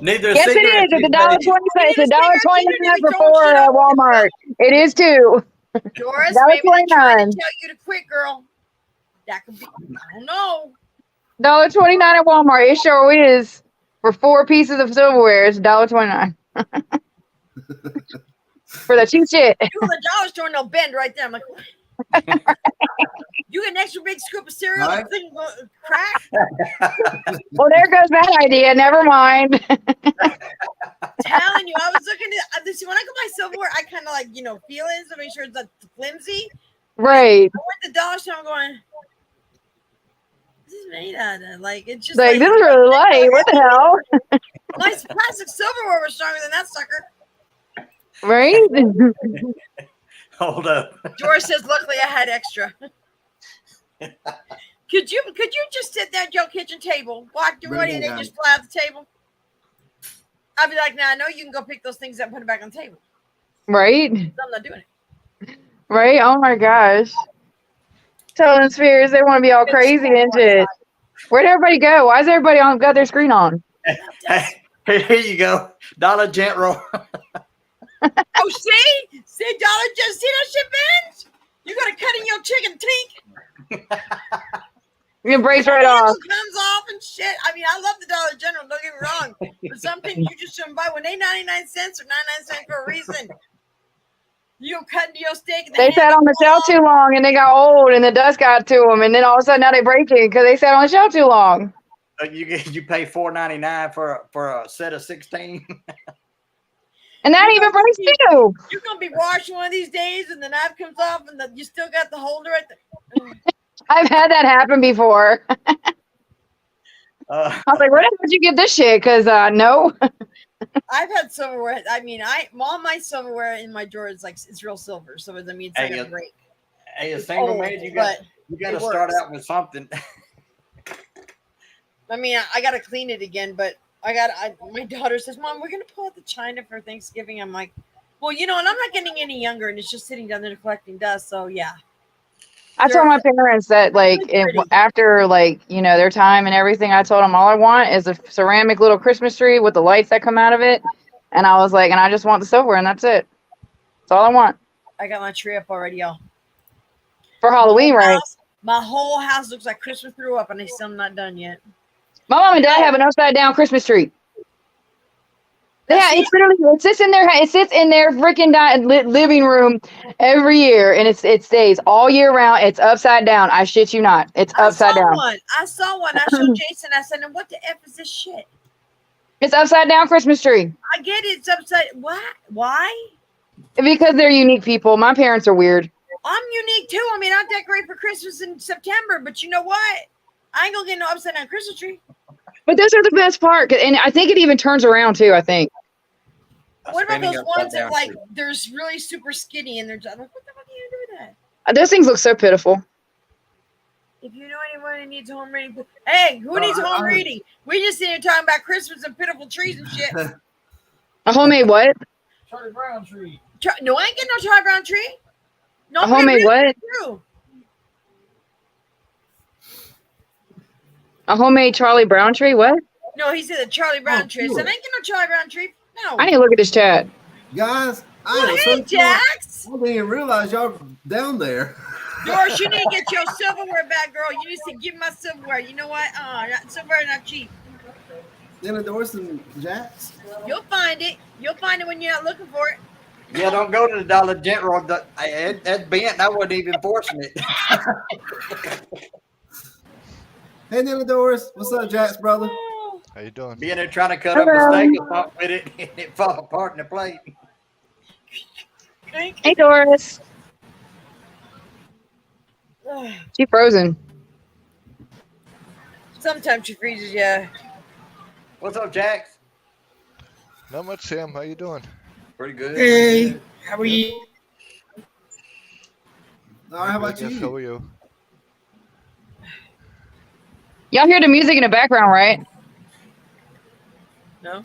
Neither Yes, it is. It's $1.20. It's $1.29 for 4 at Walmart. It is too. Doris, $1.29. maybe they tried to tell you to quit, girl. That could be. I don't know. $1.29 at Walmart. It sure is. For 4 pieces of silverware, it's $1.29. For the cheap shit. You go to the dollar store and they'll bend right there. I'm like, what? You get an extra big scoop of cereal, Right. the thing will crack. Well, there goes that idea. Never mind. Telling you, I was looking at this when I got my silverware. I kind of like feel it to make sure it's not flimsy. Right. I went to the dollar store. I'm going, this is made out of like it's just Like, this is really light. What the hell? My plastic silverware was stronger than that sucker. Right? Hold up. Doris says, luckily I had extra. Could you just sit there at your kitchen table, walk your way in and just fly off the table? I'd be like, nah, I know you can go pick those things up and put it back on the table. Right? I'm not doing it. Right? Oh my gosh. Telling spirits they want to be all crazy and shit. Where'd everybody go? Why is everybody got their screen on? Here you go. Dollar General. Oh, see, Dollar General, see that shit, Benz? You got to cut in your chicken tink. It breaks The right off. handle comes off and shit. I mean, I love the Dollar General. Don't get me wrong, but some things you just shouldn't buy when they 99 cents or 99 cents for a reason. You cut into your steak. And They sat on the shelf too long and they got old and the dust got to them, and then all of a sudden now they break it because they sat on the shelf too long. You pay $4.99 for a set of 16. And that even breaks too. You're gonna be washing one of these days, and the knife comes off, and you still got the holder right there. I've had that happen before. Uh, I was like, where did you get this shit? Because no. I've had silverware. I mean, all my silverware in my drawer is like it's real silver, so I mean, it's not gonna break. Hey, a single man, you got to start out with something. I mean, I got to clean it again, but my daughter says, Mom, we're going to pull out the china for Thanksgiving. I'm like, well, and I'm not getting any younger, and it's just sitting down there collecting dust. So, yeah. I told my parents that, like, after, like, their time and everything, I told them all I want is a ceramic little Christmas tree with the lights that come out of it. And I was like, and I just want the silver, and that's it. That's all I want. I got my tree up already, y'all. For Halloween, right? My whole house looks like Christmas threw up, and I'm still not done yet. My mom and dad have an upside down Christmas tree. Yeah, it sits in their freaking living room every year, and it stays all year round. It's upside down. I shit you not. It's upside down. I saw one. I showed Jason. I said, "What the f is this shit?" It's upside down Christmas tree. I get it. It's upside. What? Why? Because they're unique people. My parents are weird. I'm unique too. I mean, I decorate for Christmas in September, but you know what? I ain't gonna get no upside down Christmas tree. But those are the best part, and I think it even turns around too. I think. What about those ones that like there's really super skinny and they're just like, what the fuck are you doing that? Those things look so pitiful. If you know anyone who needs home reading, hey, who needs home reading? We just sitting here talking about Christmas and pitiful trees and shit. A homemade what? Charlie Brown tree. No, I ain't getting no Charlie Brown tree. No, a homemade what? A homemade Charlie Brown tree? What? No, he said a Charlie Brown tree. So I ain't getting no Charlie Brown tree. No. I need to look at this chat. Guys, hey, Jax. I didn't even realize y'all down there. Doris, you need to get your silverware back, girl. You need to give me my silverware. You know what? Silverware not cheap. Then Doris and Jax. You'll find it. You'll find it when you're not looking for it. Yeah, don't go to the Dollar General. That's bent. I wasn't even forcing it. Hey, Nilla Doris. What's up, Jax, brother? How you doing? Being there trying to cut up a steak or something with it, and it fall apart in the plate. Hey, Doris. She frozen. Sometimes she freezes, yeah. What's up, Jax? Not much, Sam. How you doing? Pretty good. Hey, how are you? All right, how about you? How are you? Y'all hear the music in the background, right? No.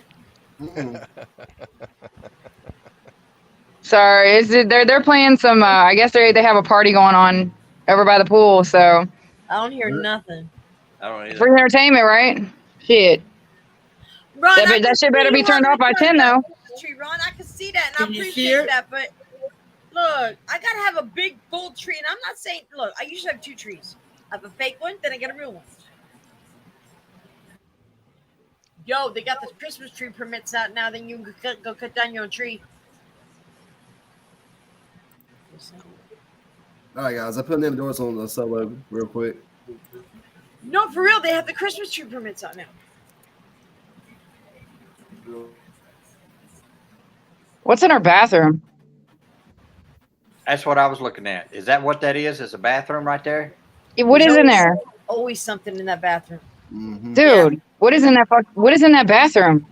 Sorry, they're playing some. I guess they have a party going on over by the pool. So I don't hear nothing. I don't either. Free entertainment, right? Shit. Ron, that shit better be turned off by 10 though. Tree, Ron, I can see that and I appreciate that, but look, I gotta have a big full tree, and I'm not saying. Look, I usually have 2 trees. I have a fake one, then I get a real one. Yo, they got the Christmas tree permits out now. Then you can go cut down your own tree. All right, guys. I put Nilla Doris on the solo real quick. No, for real, they have the Christmas tree permits out now. What's in our bathroom? That's what I was looking at. Is that what that is? Is a bathroom right there? What is in there? Always something in that bathroom. Mm-hmm. Dude, yeah. What is in that bathroom?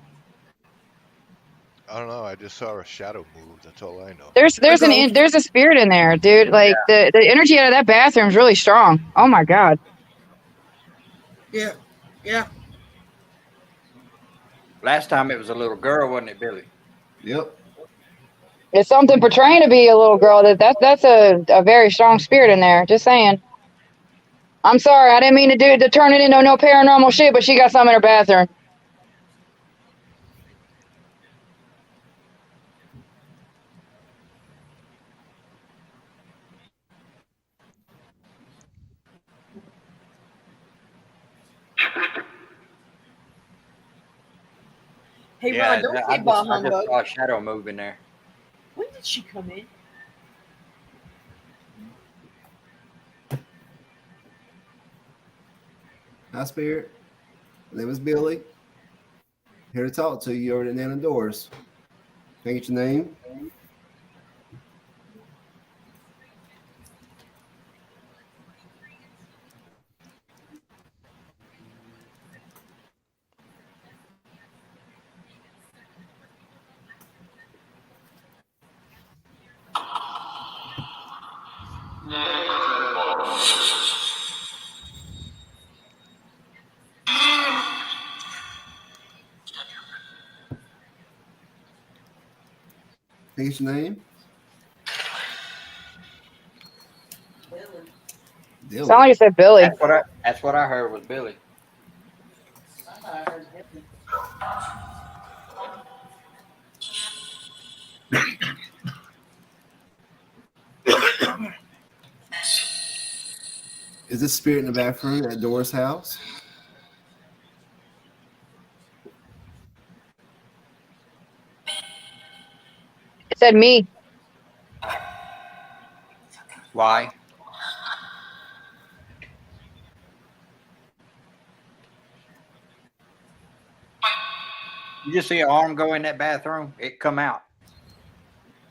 I don't know. I just saw a shadow move. That's all I know. There's a spirit in there, dude. Like the energy out of that bathroom is really strong. Oh my god. Yeah. Last time it was a little girl, wasn't it, Billy? Yep. It's something portraying to be a little girl. That's a very strong spirit in there. Just saying. I'm sorry, I didn't mean to turn it into no paranormal shit, but she got something in her bathroom. Hey, Yeah, Ron, don't I say just, bah I just humbug. saw a shadow move in there. When did she come in? Hi, Spirit. My name is Billy. Here to talk to you over at Nana Doors. Can I get your name? Can I get your name? Billy. Dylan. Sound like it said Billy. That's what I heard was Billy. I thought I heard Billy. Is this Spirit in the bathroom at Doris' house? It said me. Why? You just see an arm go in that bathroom. It come out.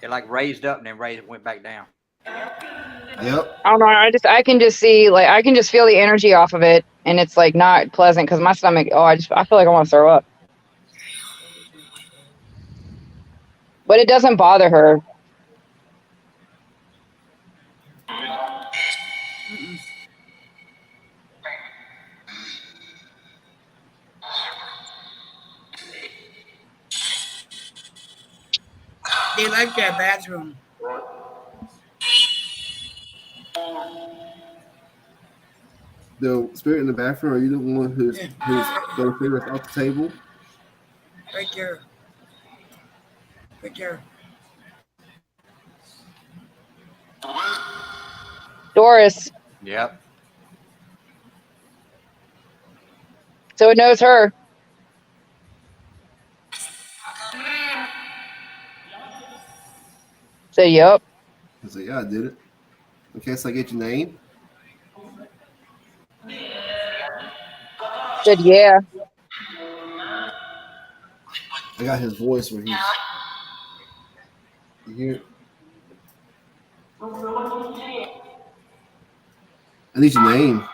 It like raised up and then went back down. Yep. I don't know. I can just see, like, I can just feel the energy off of it, and it's like not pleasant because my stomach. Oh, I feel like I want to throw up. But it doesn't bother her. They like that bathroom. The Spirit in the bathroom, are you the one who's going to figure us off the table? Right there. Right there. Doris. Yep. So it knows her. So yep. I said, yeah, I did it. Okay, so I get your name. Said yeah. I got his voice where he's. You hear it? I need your name.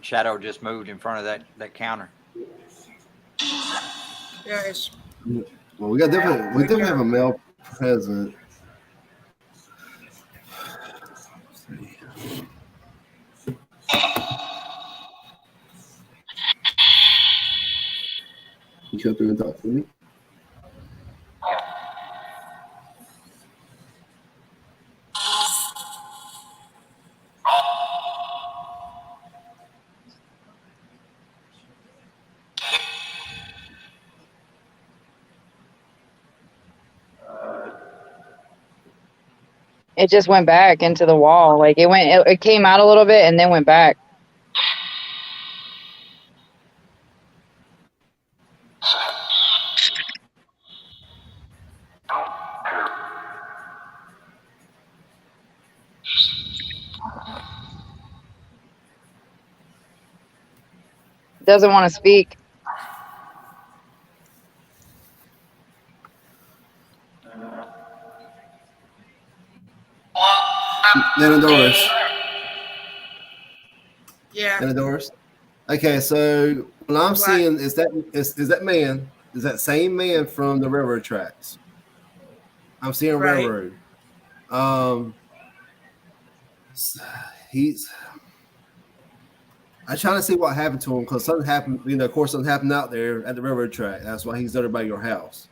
Shadow just moved in front of that counter. Yes. Well, we definitely have a male present. You come through and talk to me. It just went back into the wall. Like it came out a little bit and then went back. Doesn't want to speak. Nana Doris. Yeah. Nana Doris. Okay, so what I'm seeing is that man, is that same man from the railroad tracks. I'm seeing Right. railroad. He's. I'm trying to see what happened to him because something happened. You know, of course, something happened out there at the railroad track. That's why he's over by your house.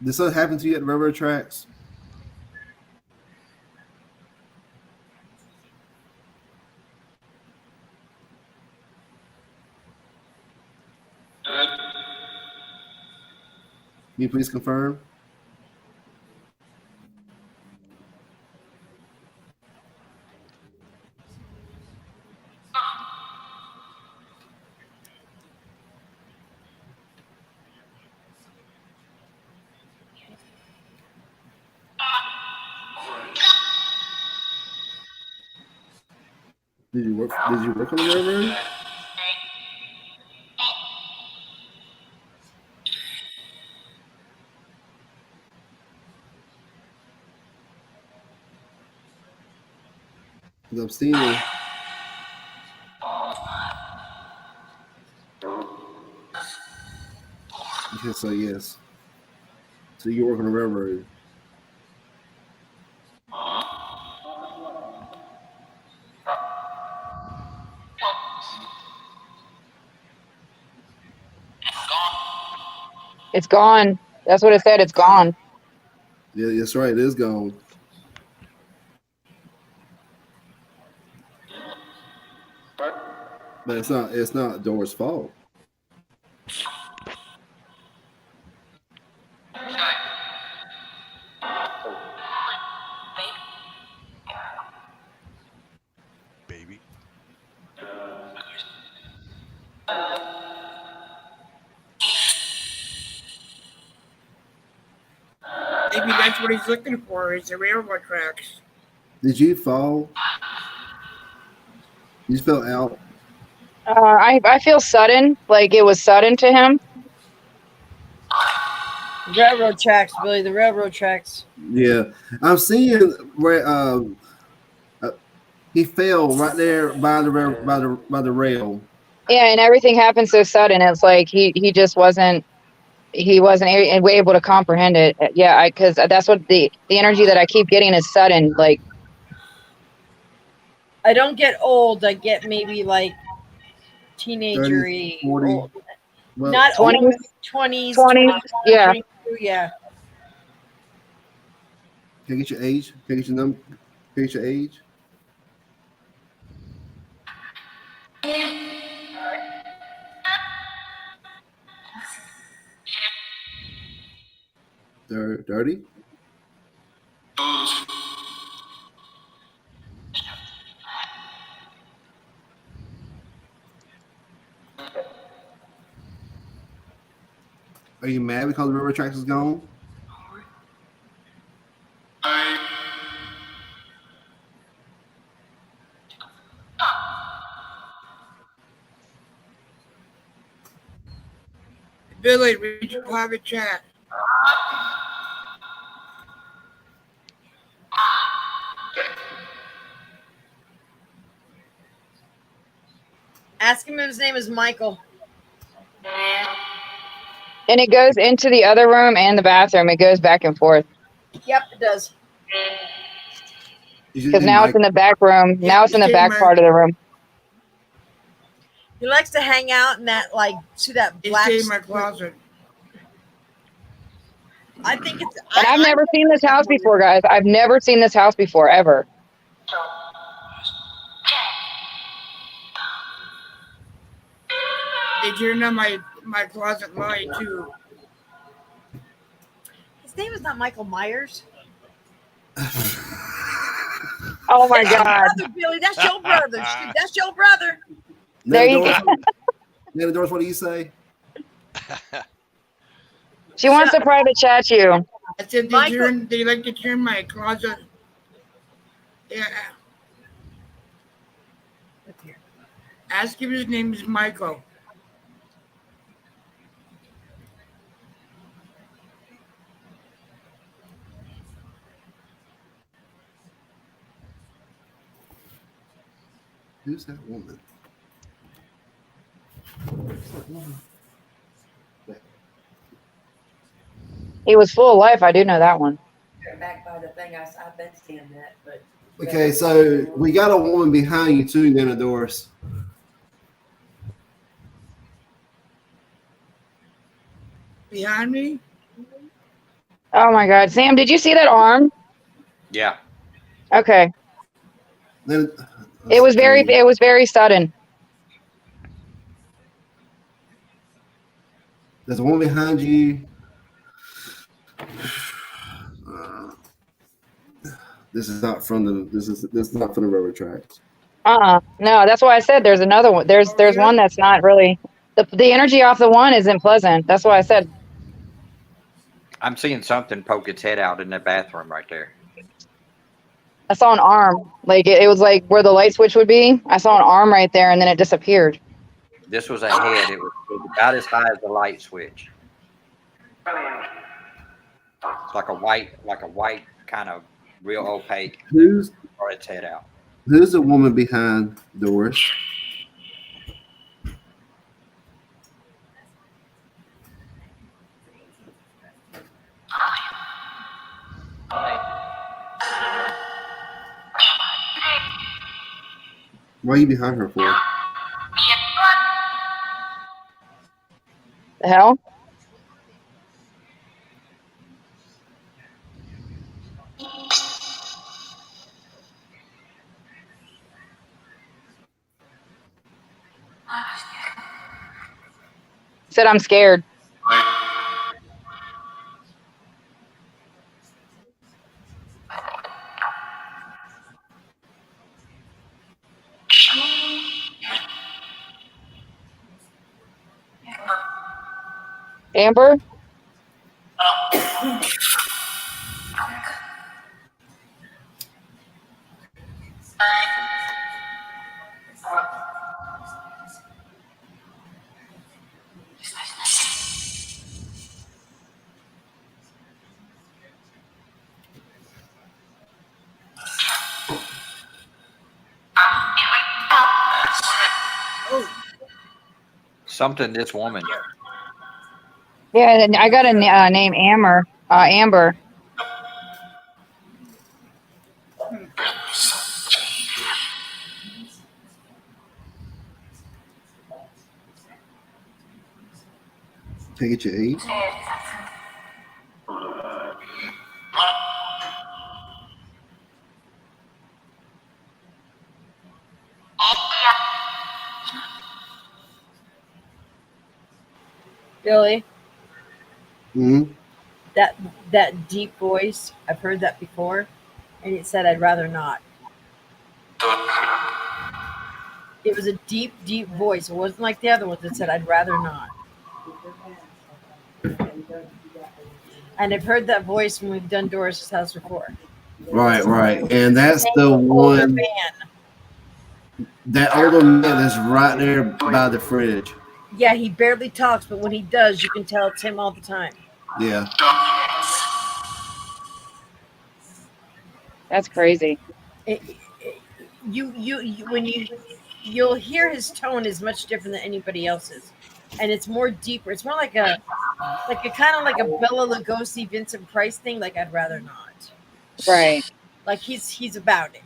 Did something happen to you at the railroad tracks? you please confirm? Did you work on the railroad? Because I'm seeing it. Okay, so yes. So you work on the railroad. It's gone. That's what it said. It's gone. Yeah, that's right. It is gone. But it's not Dora's fault. Baby. Maybe that's what he's looking for, is the railroad tracks. Did you fall? You fell out. I feel sudden, like it was sudden to him. Railroad tracks, Billy. The railroad tracks. Yeah, I'm seeing where he fell right there by the rail. Yeah, and everything happened so sudden. It's like he just wasn't able to comprehend it. Yeah, because that's what the energy that I keep getting is sudden. Like I don't get old. I get maybe like teenagery. 30, 40. Old. Well, Not 20s, old. 20s. 20s, yeah. Yeah. Can I get your age? Can I get your number? Can I get your age? Dirty. Are you mad because the railroad tracks is gone? Billy, read your private chat. Ask him if his name is Michael. And it goes into the other room and the bathroom. It goes back and forth. Yep, it does. Because now it's in the back room. Now it's in the back part of the room. He likes to hang out in that, like, see that black. It's in my closet. I think it's. And I've never seen this house before, guys. I've never seen this house before, ever. They turned on my closet light too. His name is not Michael Myers. Oh my God. Brother, Billy, that's your brother. That's your brother. There you go. Nana Doris, what do you say? She wants to private chat you. I said they like to turn my closet. Yeah. Ask if his name is Michael. Who's that woman? He was full of life. I do know that one. Back by the thing, I've been seeing that, but. Okay, so we got a woman behind you too, Nana Doris. Behind me? Oh my God. Sam, did you see that arm? Yeah. Okay. It was very sudden. There's a woman behind you. This is not from the. This is not from the railroad tracks. No, that's why I said there's another one. There's one that's not really the energy off the one isn't pleasant. That's why I said I'm seeing something poke its head out in the bathroom right there. I saw an arm. Like it was like where the light switch would be. I saw an arm right there, and then it disappeared. This was a head. It was about as high as the light switch. It's like a white kind of real opaque. Who's Or its head out. Who's the woman behind Doris? Why are you behind her for? The hell? Said I'm scared. Amber? Something this woman. Yeah, and I got a name Amber. Amber. Take it, you eat. Billy, Hmm. that deep voice, I've heard that before, and it said I'd rather not. It was a deep, deep voice. It wasn't like the other ones that said I'd rather not. And I've heard that voice when we've done Doris's house before. Right, right, and that's the Older one. man. That older man that's right there by the fridge. Yeah, he barely talks, but when he does, you can tell it's him all the time. Yeah. That's crazy. You'll hear his tone is much different than anybody else's, and it's more deeper. It's more like a kind of like a Bela Lugosi, Vincent Price thing. Like I'd rather not. Right. Like he's about it,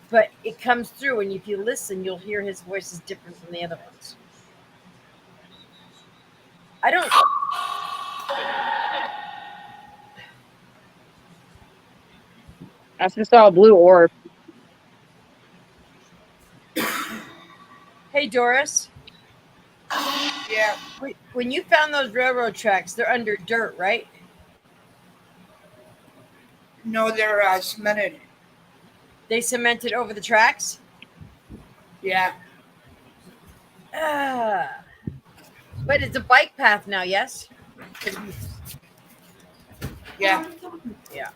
but it comes through, and if you listen, you'll hear his voice is different from the other ones. I don't. I just saw a blue orb. Hey, Doris. Yeah. When you found those railroad tracks, they're under dirt, right? No, they're cemented. They cemented over the tracks? Yeah. But it's a bike path now, yes? Yeah. Yeah.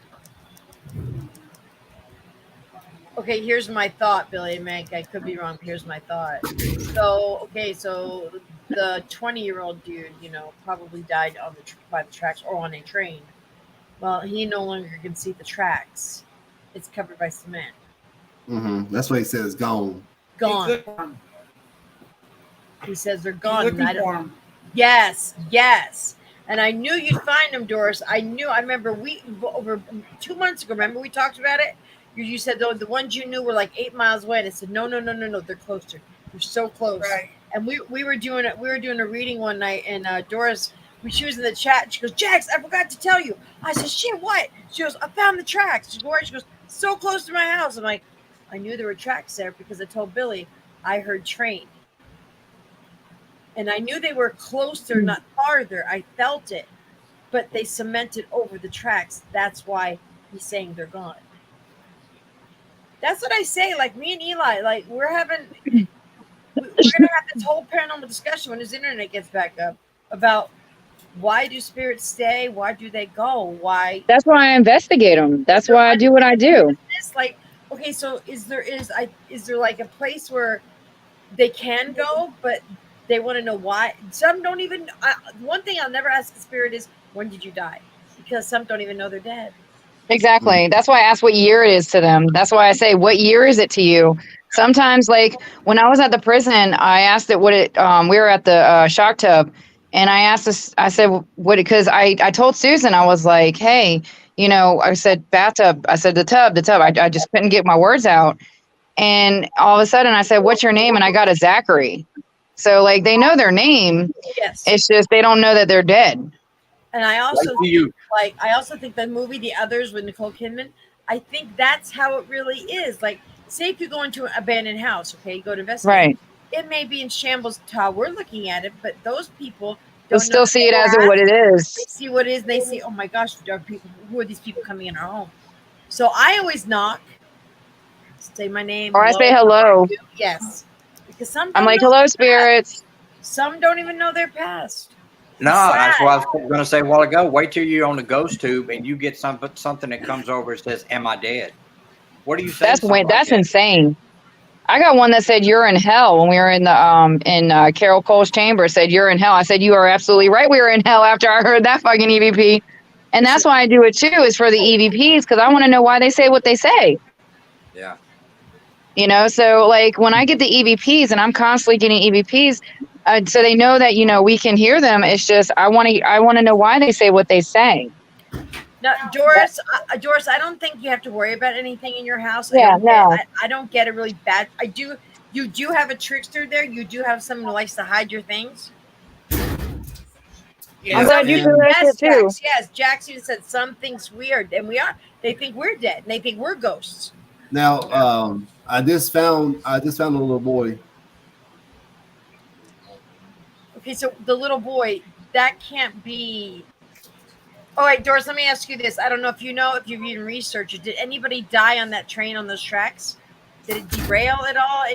Okay, here's my thought, Billy and Meg. I could be wrong. Here's my thought. So the 20-year-old dude, probably died by the tracks or on a train. Well, he no longer can see the tracks. It's covered by cement. Mm-hmm. That's what he says. Gone. Gone. He says they're gone. He's looking for him. Yes. And I knew you'd find them, Doris. I remember over 2 months ago, remember we talked about it? You said the ones you knew were like 8 miles away. And I said, no, they're closer. They're so close. Right. And we were doing it. We were doing a reading one night, and Doris, she was in the chat. And she goes, Jax, I forgot to tell you. I said, shit, what? She goes, I found the tracks. She goes, so close to my house. I'm like, I knew there were tracks there because I told Billy I heard train. And I knew they were closer, not farther. I felt it. But they cemented over the tracks. That's why he's saying they're gone. That's what I say. Like me and Eli, like we're gonna have this whole paranormal discussion when his internet gets back up about why do spirits stay? Why do they go? Why? That's why I investigate them. That's why I do what I do. This, like, okay, so is there like a place where they can go, but they want to know why? Some don't even. One thing I'll never ask the spirit is, when did you die? Because some don't even know they're dead. Exactly. That's why I ask what year it is to them. That's why I say, what year is it to you? Sometimes, like when I was at the prison, I asked it what it. We were at the shock tub, and I asked this. I said, "What?" Because I told Susan, I was like, "Hey, you know," I said bathtub. I said the tub. I just couldn't get my words out, and all of a sudden, I said, "What's your name?" And I got a Zachary. So like they know their name. Yes. It's just they don't know that they're dead. And I also Like I also think the movie The Others with Nicole Kidman, I think that's how it really is. Like, say if you go into an abandoned house, okay, you go to investigate. Right. It may be in shambles to how we're looking at it, but those people They'll don't still know see it as what it is. They see what it is. And they see, oh my gosh, there are people. Who are these people coming in our home? So I always knock, say my name, Or I say hello. Yes, because some I'm don't like, know hello, their spirits. past. Some don't even know their past. No, Sad. that's what I was going to say a while ago. Wait till you're on the ghost tube and you get something that comes over and says, "Am I dead?" What do you say? That's insane. I got one that said you're in hell when we were in the Carol Cole's chamber. It said you're in hell. I said you are absolutely right. We were in hell after I heard that fucking EVP, and that's why I do it too. Is for the EVPs because I want to know why they say what they say. Yeah. You know, so like when I get the EVPs and I'm constantly getting EVPs, so they know that we can hear them. It's just I want to know why they say what they say. Now, Doris, I don't think you have to worry about anything in your house. Yeah, I don't get it really bad. You do have a trickster there. You do have someone who likes to hide your things. I'm glad you feel that shit too. Jax, yes, Jax even said something's weird, and they think we're dead, and they think we're ghosts. Now, I just found a little boy. Okay, so the little boy, that can't be. Oh wait, Doris, let me ask you this. I don't know if you've even researched it. Did anybody die on that train on those tracks? Did it derail at all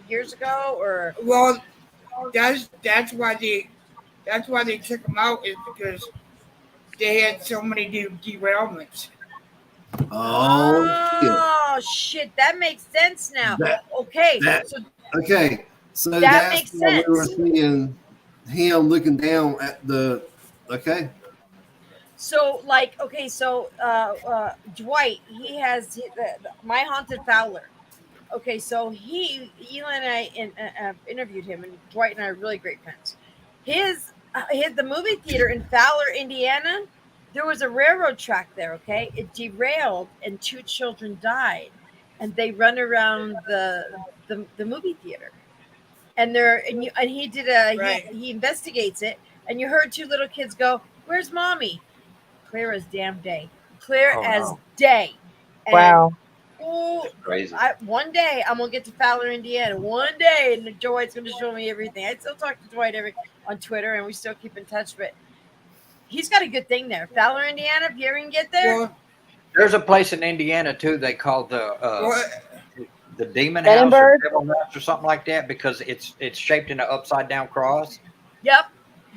years ago, or? Well, that's why they took them out, is because they had so many derailments. Oh shit! That makes sense now. That that makes sense. We were seeing him looking down at the. Okay. So Dwight, he has My Haunted Fowler. Okay, so Eli and I interviewed him, and Dwight and I are really great friends. The movie theater in Fowler, Indiana, there was a railroad track there. Okay, it derailed and 2 children died, and they run around the movie theater, and he did he investigates it, and you heard 2 little kids go, "Where's mommy?" Clear as damn day. Day. And, wow. Crazy. One day I'm gonna get to Fowler, Indiana. One day, and Dwight's gonna show me everything. I still talk to Dwight on Twitter, and we still keep in touch. But he's got a good thing there. Fowler, Indiana. If you ever can get there, Well, There's a place in Indiana too. They call the Demon Edinburgh? House or Devil House or something like that because it's shaped in an upside down cross. Yep.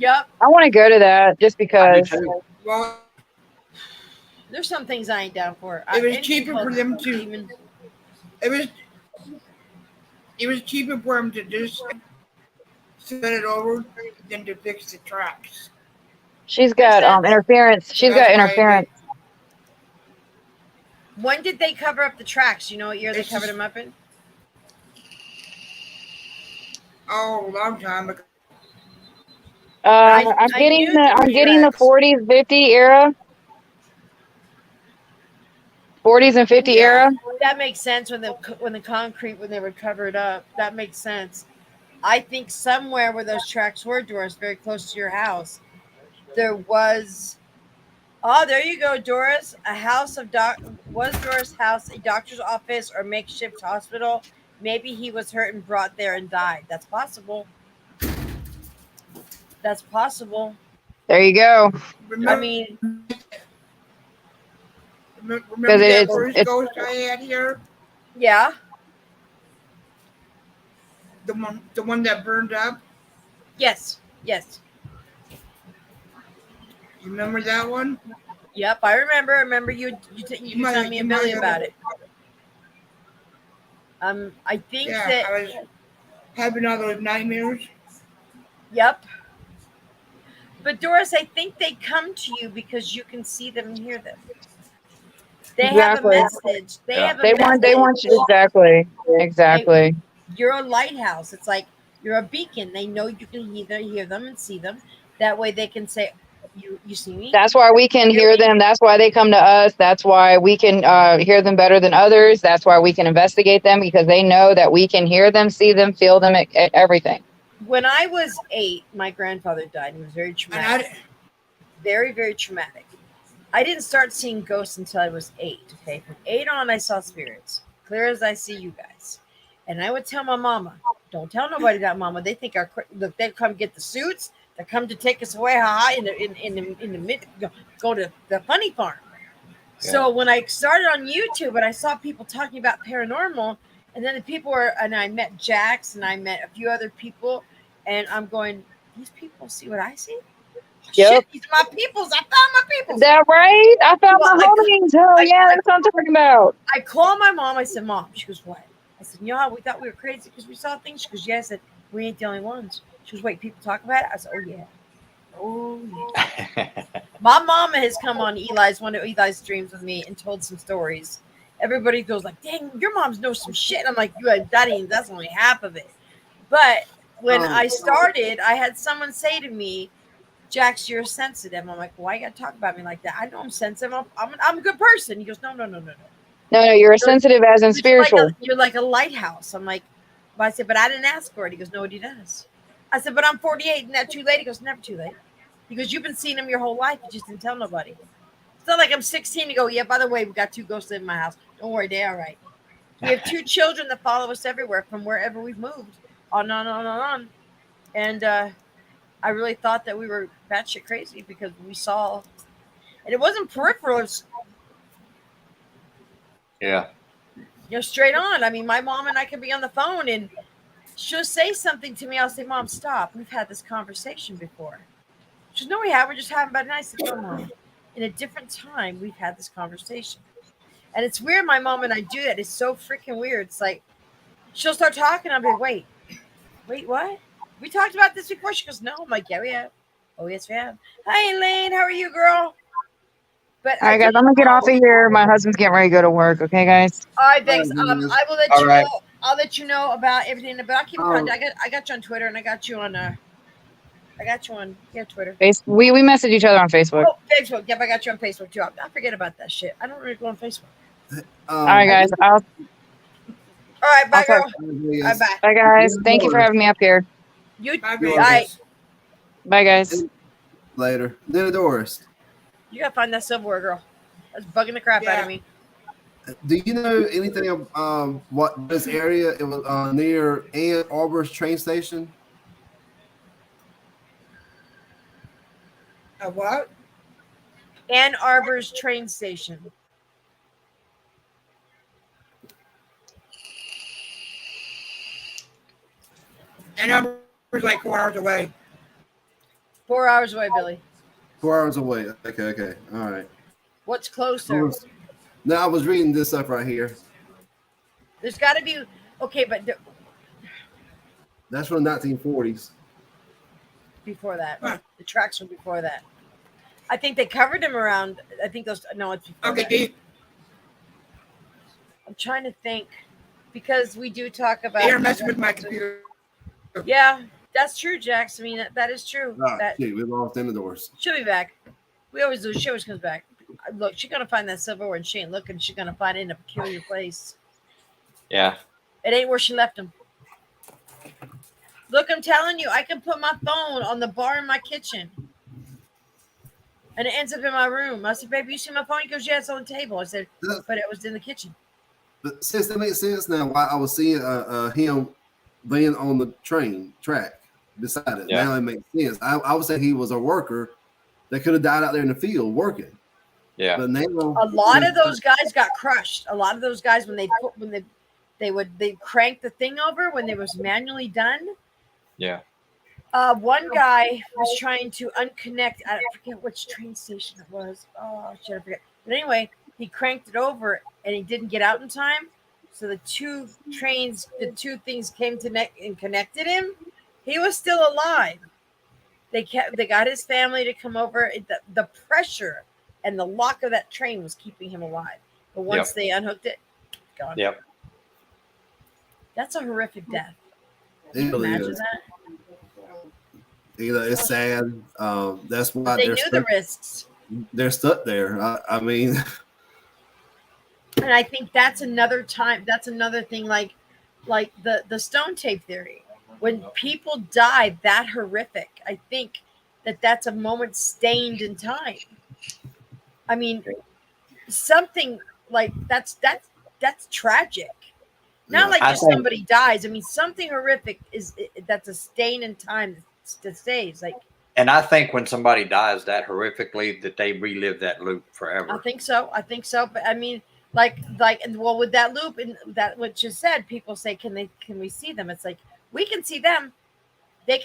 I want to go to that just because. well, There's some things I ain't down for. it was cheaper for them to. It was cheaper for them to just set it over than to fix the tracks. She's got interference. She's got interference. When did they cover up the tracks? You know what year they covered them up in? Oh, a long time ago. I'm getting the 40s, 50 era. 40s and 50 era. That makes sense when the concrete, when they were covered up. That makes sense. I think somewhere where those tracks were, Doris, very close to your house, there was. Oh, there you go, Doris. Was Doris' house a doctor's office or makeshift hospital? Maybe he was hurt and brought there and died. That's possible. There you go. Remember that it's- first it's- ghost I had here? Yeah. The one that burned up? Yes. Yes. You remember that one? Yep. I remember. I remember you might- telling me you and Billy might have- about it. I think Yeah, that. I was having all those nightmares. Yep. But Doris, I think they come to you because you can see them and hear them. They Exactly. have a message. They Yeah. have a They message. want you exactly. You're a lighthouse. It's like you're a beacon. They know you can hear them and see them. That way they can say, you see me? That's why we can hear them. That's why they come to us. That's why we can hear them better than others. That's why we can investigate them, because they know that we can hear them, see them, feel them, everything. When I was 8, my grandfather died. It was very And traumatic. Very, very traumatic. I didn't start seeing ghosts until I was 8. Okay. From 8 on, I saw spirits. Clear as I see you guys. And I would tell my mama, don't tell nobody that, mama. They think look, they come get the suits. They come to take us away, in the mid, go to the funny farm. Yeah. So when I started on YouTube and I saw people talking about paranormal, and then I met Jax and I met a few other people, and I'm going, these people see what I see? Yep. Shit, these are my peoples. I found my peoples. Is that right? I found Well, my homies. Hell yeah, that's what I'm talking about. I called my mom. I said, Mom. She goes, what? I said, you know how we thought we were crazy because we saw things? She goes, yeah. I said, we ain't the only ones. She goes, wait, people talk about it? I said, oh, yeah. Oh, yeah. My mama has come on one of Eli's streams with me and told some stories. Everybody goes like, dang, your mom's knows some shit. I'm like, that's only half of it. But when I started, I had someone say to me, Jax, you're sensitive. I'm like, why you gotta talk about me like that? I know I'm sensitive. I'm a good person. He goes, no. No, you're a sensitive as in spiritual. You're like a lighthouse. I'm like, but I said, but I didn't ask for it. He goes, no, he does. I said, but I'm 48. Isn't that too late? He goes, never too late. He goes, you've been seeing him your whole life. You just didn't tell nobody. It's not like I'm 16 to go, yeah, by the way, we got 2 ghosts in my house. Don't worry, they're all right. We have 2 children that follow us everywhere from wherever we've moved. On. And I really thought that we were batshit crazy because we saw, and it wasn't peripheral. It was, Yeah. straight on. I mean, my mom and I could be on the phone and she'll say something to me. I'll say, Mom, stop. We've had this conversation before. She goes, no, we haven't. We're just having about it. And I said, no, Mom. In a different time, we've had this conversation. And it's weird my mom and I do that. It's so freaking weird. It's like, she'll start talking. I'll be like, wait, what? We talked about this before. She goes, no. I'm like, yeah, we have. Oh, yes, we have. Hi, Elaine. How are you, girl? But All right, guys, I'm gonna get off of here. My husband's getting ready to go to work. Okay, guys. All right, thanks. I will let All you right. know. I'll let you know about everything. But I'll keep in contact. I got you on Twitter and I got you on Twitter. We message each other on Facebook. Oh, Facebook. Yep, I got you on Facebook too. I forget about that shit. I don't really go on Facebook. All right, guys. All right, bye, I'll girl. All right, bye. Bye, guys. Thank you for having me up here. You, Bye, bye. Bye, guys. Later. Then Doris, You gotta find that silverware girl. That's bugging the crap out of me. do you know anything of what this area? It was near Ann Arbor's train station. A what? Ann Arbor's train station. And I was like 4 hours away. 4 hours away, Billy. 4 hours away. Okay. All right. What's closer? Now I was reading this up right here. There's got to be okay, but That's from the 1940s. before that, the tracks were before that. I think they covered them around. I think those. No, it's before that. I'm trying to think because we do talk about. You're messing with my computer. Yeah, that's true, Jax. I mean, that is true. That We lost in the doors. she'll be back. We always do. She always comes back. Look, she's gonna find that silverware, and she ain't looking. She's gonna find it in a peculiar place. Yeah. It ain't where she left him. Look, I'm telling you, I can put my phone on the bar in my kitchen. And it ends up in my room. I said, baby, you see my phone? He goes, yeah, it's on the table. I said, but it was in the kitchen. But since that makes sense now, why I was seeing him being on the train track beside it. Yeah. Now it makes sense. I would say he was a worker that could have died out there in the field working. Yeah. But now A lot of those guys got crushed. A lot of those guys when they cranked the thing over when it was manually done. Yeah. One guy was trying to unconnect. I forget which train station it was. Oh shit, I forget. But anyway, he cranked it over and he didn't get out in time. So the two things came to neck and connected him. He was still alive. They got his family to come over. The pressure and the lock of that train was keeping him alive. But once they unhooked it, gone. Yep. That's a horrific death. It really Imagine is. that. It's sad. That's why They knew the risks. They're stuck there. I mean, and I think that's another time. That's another thing. Like the stone tape theory. When people die that horrific, I think that's a moment stained in time. I mean, something like that's tragic. Not like just somebody dies. I mean, something horrific that's a stain in time that stays. Like, and I think when somebody dies that horrifically, that they relive that loop forever. I think so. But I mean, and well, with that loop and that what you said, people say, can we see them? It's like we can see them. They're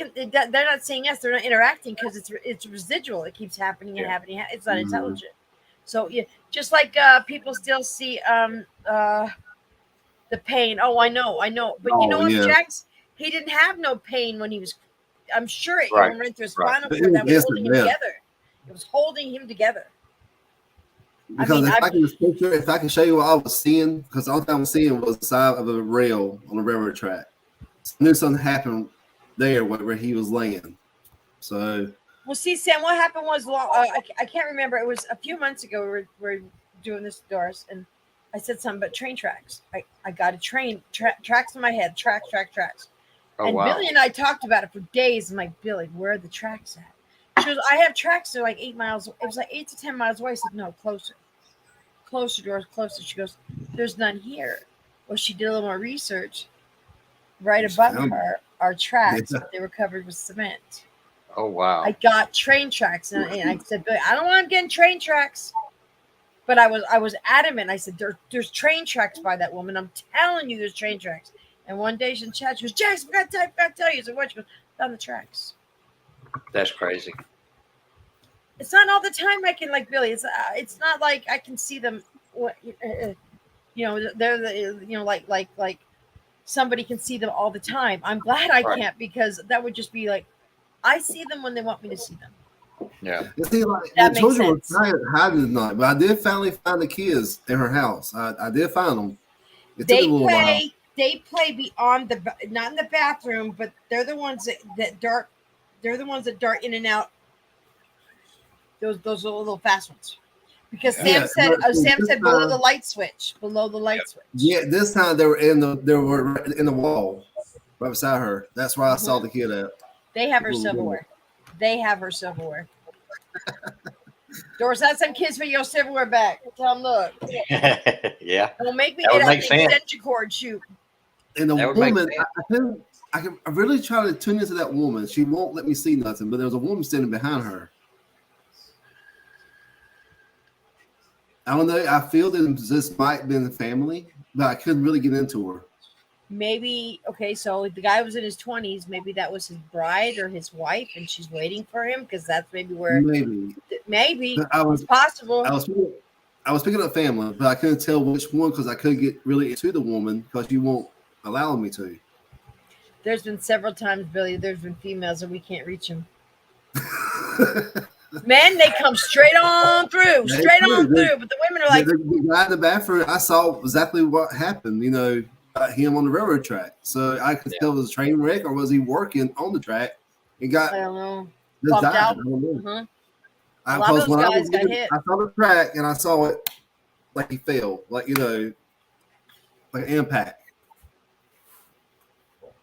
not seeing us. They're not interacting because it's residual. It keeps happening and happening. It's not intelligent. So yeah, just like people still see the pain. Oh, I know. But you know what, Jax? He didn't have no pain when he was. I'm sure it went through his spinal cord that was holding him together. It was holding him together. Because if I can show you what I was seeing, because all I was seeing was the side of a rail on a railroad track. So I knew something happened there where he was laying. So. Well, see, Sam, what happened was I can't remember. It was a few months ago. We were doing this, Doris, and I said something about train tracks. I got a train tracks in my head. Tracks. Oh, and wow. Billy and I talked about it for days. I'm like, Billy, where are the tracks at? She goes, I have tracks. They're like 8 miles. It was like 8 to 10 miles away. I said, no, closer, Doris, closer. She goes, there's none here. Well, she did a little more research. Right above her are tracks, but they were covered with cement. Oh, wow. I got train tracks, and I said, Billy, I don't want them getting train tracks. But I was adamant. I said, there's train tracks by that woman. I'm telling you, there's train tracks. And one day she's in chat. She goes, Jax, I got to tell you. So what? She goes, on the tracks. That's crazy. It's not all the time I can, like Billy. It's not like I can see them. They're like somebody can see them all the time. I'm glad I can't, because that would just be like, I see them when they want me to see them. Yeah. See, the children were trying to hide tonight, but I did finally find the kids in her house. I did find them. They play beyond not in the bathroom, but they're the ones that dart. They're the ones that dart in and out. Those little fast ones. Because Sam said below the light switch. Below the light switch. Yeah, this time they were in the wall right beside her. That's where I saw the kid at. They have her silverware. Doris, have some kids for your silverware back. Tell them, look. Yeah. Don't make me get out the extension cord shoot. And the woman, I really try to tune into that woman. She won't let me see nothing, but there was a woman standing behind her. I don't know. I feel that this might have been the family, but I couldn't really get into her. Maybe, okay, so the guy was in his 20s. Maybe that was his bride or his wife, and she's waiting for him, because that's maybe where. Maybe. It's possible. I was picking up family, but I couldn't tell which one, because I couldn't get really into the woman because you won't allow me to. There's been several times, Billy, there's been females and we can't reach them. Men, they come straight on through, but the women are like. The guy in the bathroom, I saw exactly what happened, him on the railroad track. So I could tell it was a train wreck, or was he working on the track and got. I don't know. Bumped out. I don't know. Uh-huh. A lot of those guys got hit. I saw the track and I saw it like he fell, like an impact.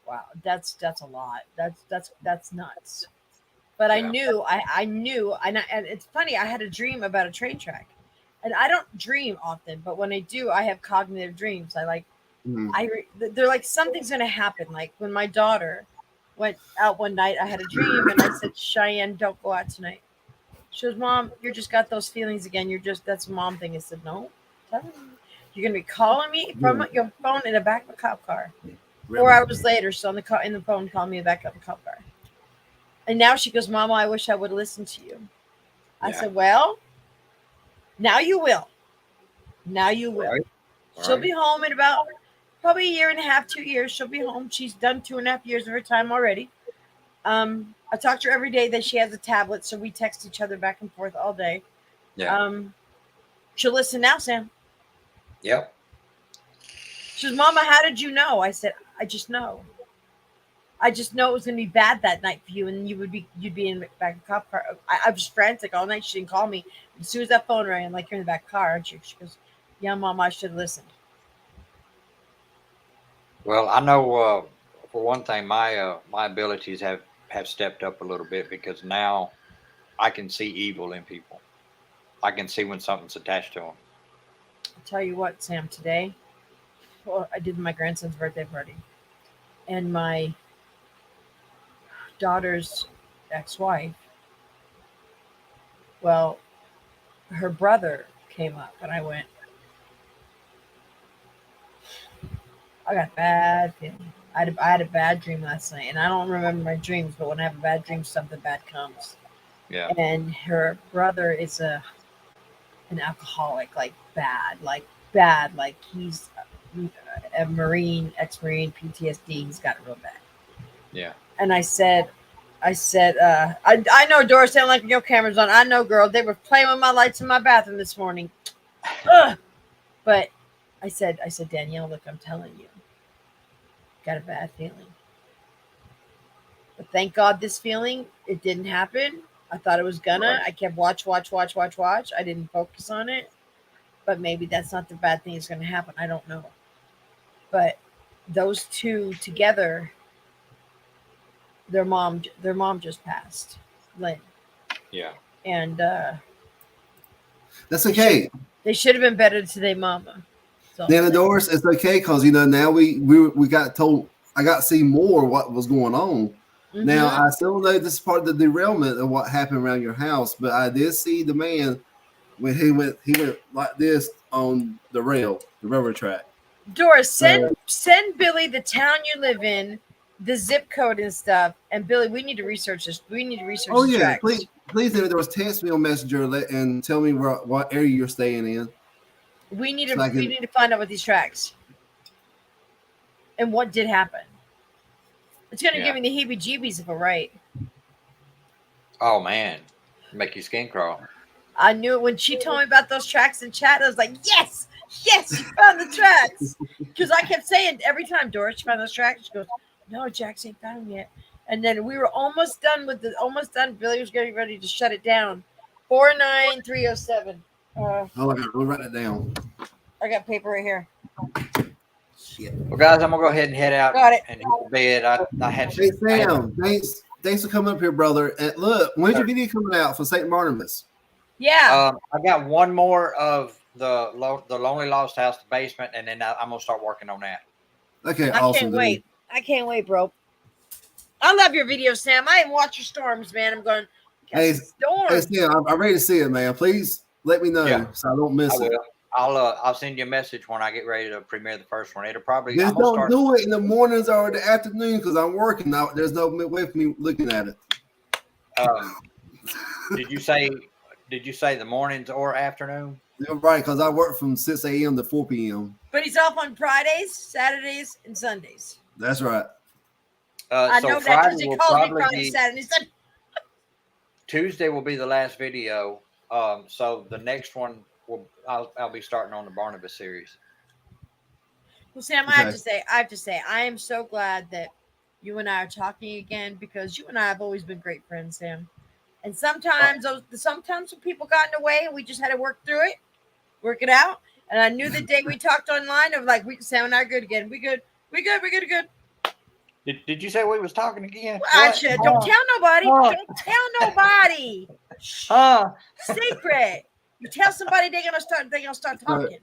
Wow, that's a lot. That's nuts. But I knew, and it's funny. I had a dream about a train track, and I don't dream often, but when I do, I have cognitive dreams. They're like something's gonna happen. Like when my daughter went out one night, I had a dream, and I said, Cheyenne, don't go out tonight. She goes, Mom, you just got those feelings again. That's a mom thing. I said, no. Tell me. You're gonna be calling me from your phone in the back of a cop car. 4 hours later, she's on the car in the phone calling me back up a cop car. And now she goes, Mama, I wish I would have listened to you. I said, well, now you will. Now you will. Right. She'll be home in about probably a year and a half, 2 years. She'll be home. She's done 2.5 years of her time already. I talk to her every day that she has a tablet, so we text each other back and forth all day. Yeah. She'll listen now, Sam. Yep. She goes, Mama, how did you know? I said, I just know. I just know it was gonna be bad that night for you, and you'd be in the back of the cop car. I was frantic all night. She didn't call me. As soon as that phone rang, I'm like, you're in the back car, aren't you? She goes, yeah, Mom, I should have listened. Well, I know for one thing, my abilities have stepped up a little bit because now I can see evil in people. I can see when something's attached to them. I'll tell you what, Sam, today, I did my grandson's birthday party, and my daughter's ex-wife, well, her brother came up, and I went, I got a bad feeling. I had a bad dream last night, and I don't remember my dreams, but when I have a bad dream, something bad comes. Yeah. And her brother is an alcoholic, like bad, like he's a Marine, ex-Marine, PTSD. He's got it real bad. Yeah. And I said, I know, Doris, sound like your camera's on. I know, girl. They were playing with my lights in my bathroom this morning. Ugh. But I said, Danielle, look, I'm telling you, got a bad feeling. But thank God this feeling, it didn't happen. I thought it was gonna. I kept watch. I didn't focus on it. But maybe that's not the bad thing that's gonna happen. I don't know. But those two together, their mom just passed, Lynn. Yeah. And That's okay. They should have been better to their mama. So, Nana Doris, it's okay because now we got told. I got to see more what was going on. mhm. Now I still know this is part of the derailment of what happened around your house, but I did see the man when he went like this on the railroad track. Doris, send Billy the town you live in, the zip code and stuff. And Billy, we need to research this. We need to research. Oh the yeah, tracks. please, Nana Doris, text me on Messenger and tell me what area you're staying in. We need to So I can- we need to find out what these tracks and what did happen. It's gonna give me the heebie-jeebies if I'm right. Oh man, make your skin crawl. I knew it when she told me about those tracks in chat. I was like, yes, you found the tracks. Because I kept saying every time, Doris, you found those tracks. She goes, no, Jax ain't found them yet. And then we were almost done. Billy was getting ready to shut it down. 49307. Oh, I got to write that down. I got paper right here. Shit. Well, guys, I'm gonna go ahead and head out Got it. and hit the bed. I had Hey to. Sam, thanks for coming up here, brother. And look, when's your video coming out for St. Barnabas? Yeah. I got one more of the Lonely Lost House, the basement, and then I'm gonna start working on that. Okay, I awesome. can't wait. I can't wait, bro. I love your videos, Sam. I even watch your storms, man. I'm going, Hey, storms. Hey, Sam, I'm ready to see it, man. Please let me know so I don't miss I it. will. I'll send you a message when I get ready to premiere the first one. It'll probably Just I'm gonna don't start. do it in the mornings or the afternoon because I'm working now. There's no way for me looking at it. Did you say the mornings or afternoon? You're right, because I work from 6 a.m. to 4 p.m. But he's off on Fridays, Saturdays, and Sundays. That's right. I So know that Friday because he will calls me probably Friday, be Saturday, Sunday. Tuesday will be the last video. So the next one I'll be starting on the Barnabas series. Well, Sam, I have to say, I am so glad that you and I are talking again because you and I have always been great friends, Sam. And sometimes when people got in the way and we just had to work through it, work it out. And I knew the day we talked online of like, Sam and I are good again. We good. Did you say we was talking again? I should. Don't tell nobody. Don't tell nobody. Secret. You tell somebody they're gonna start talking.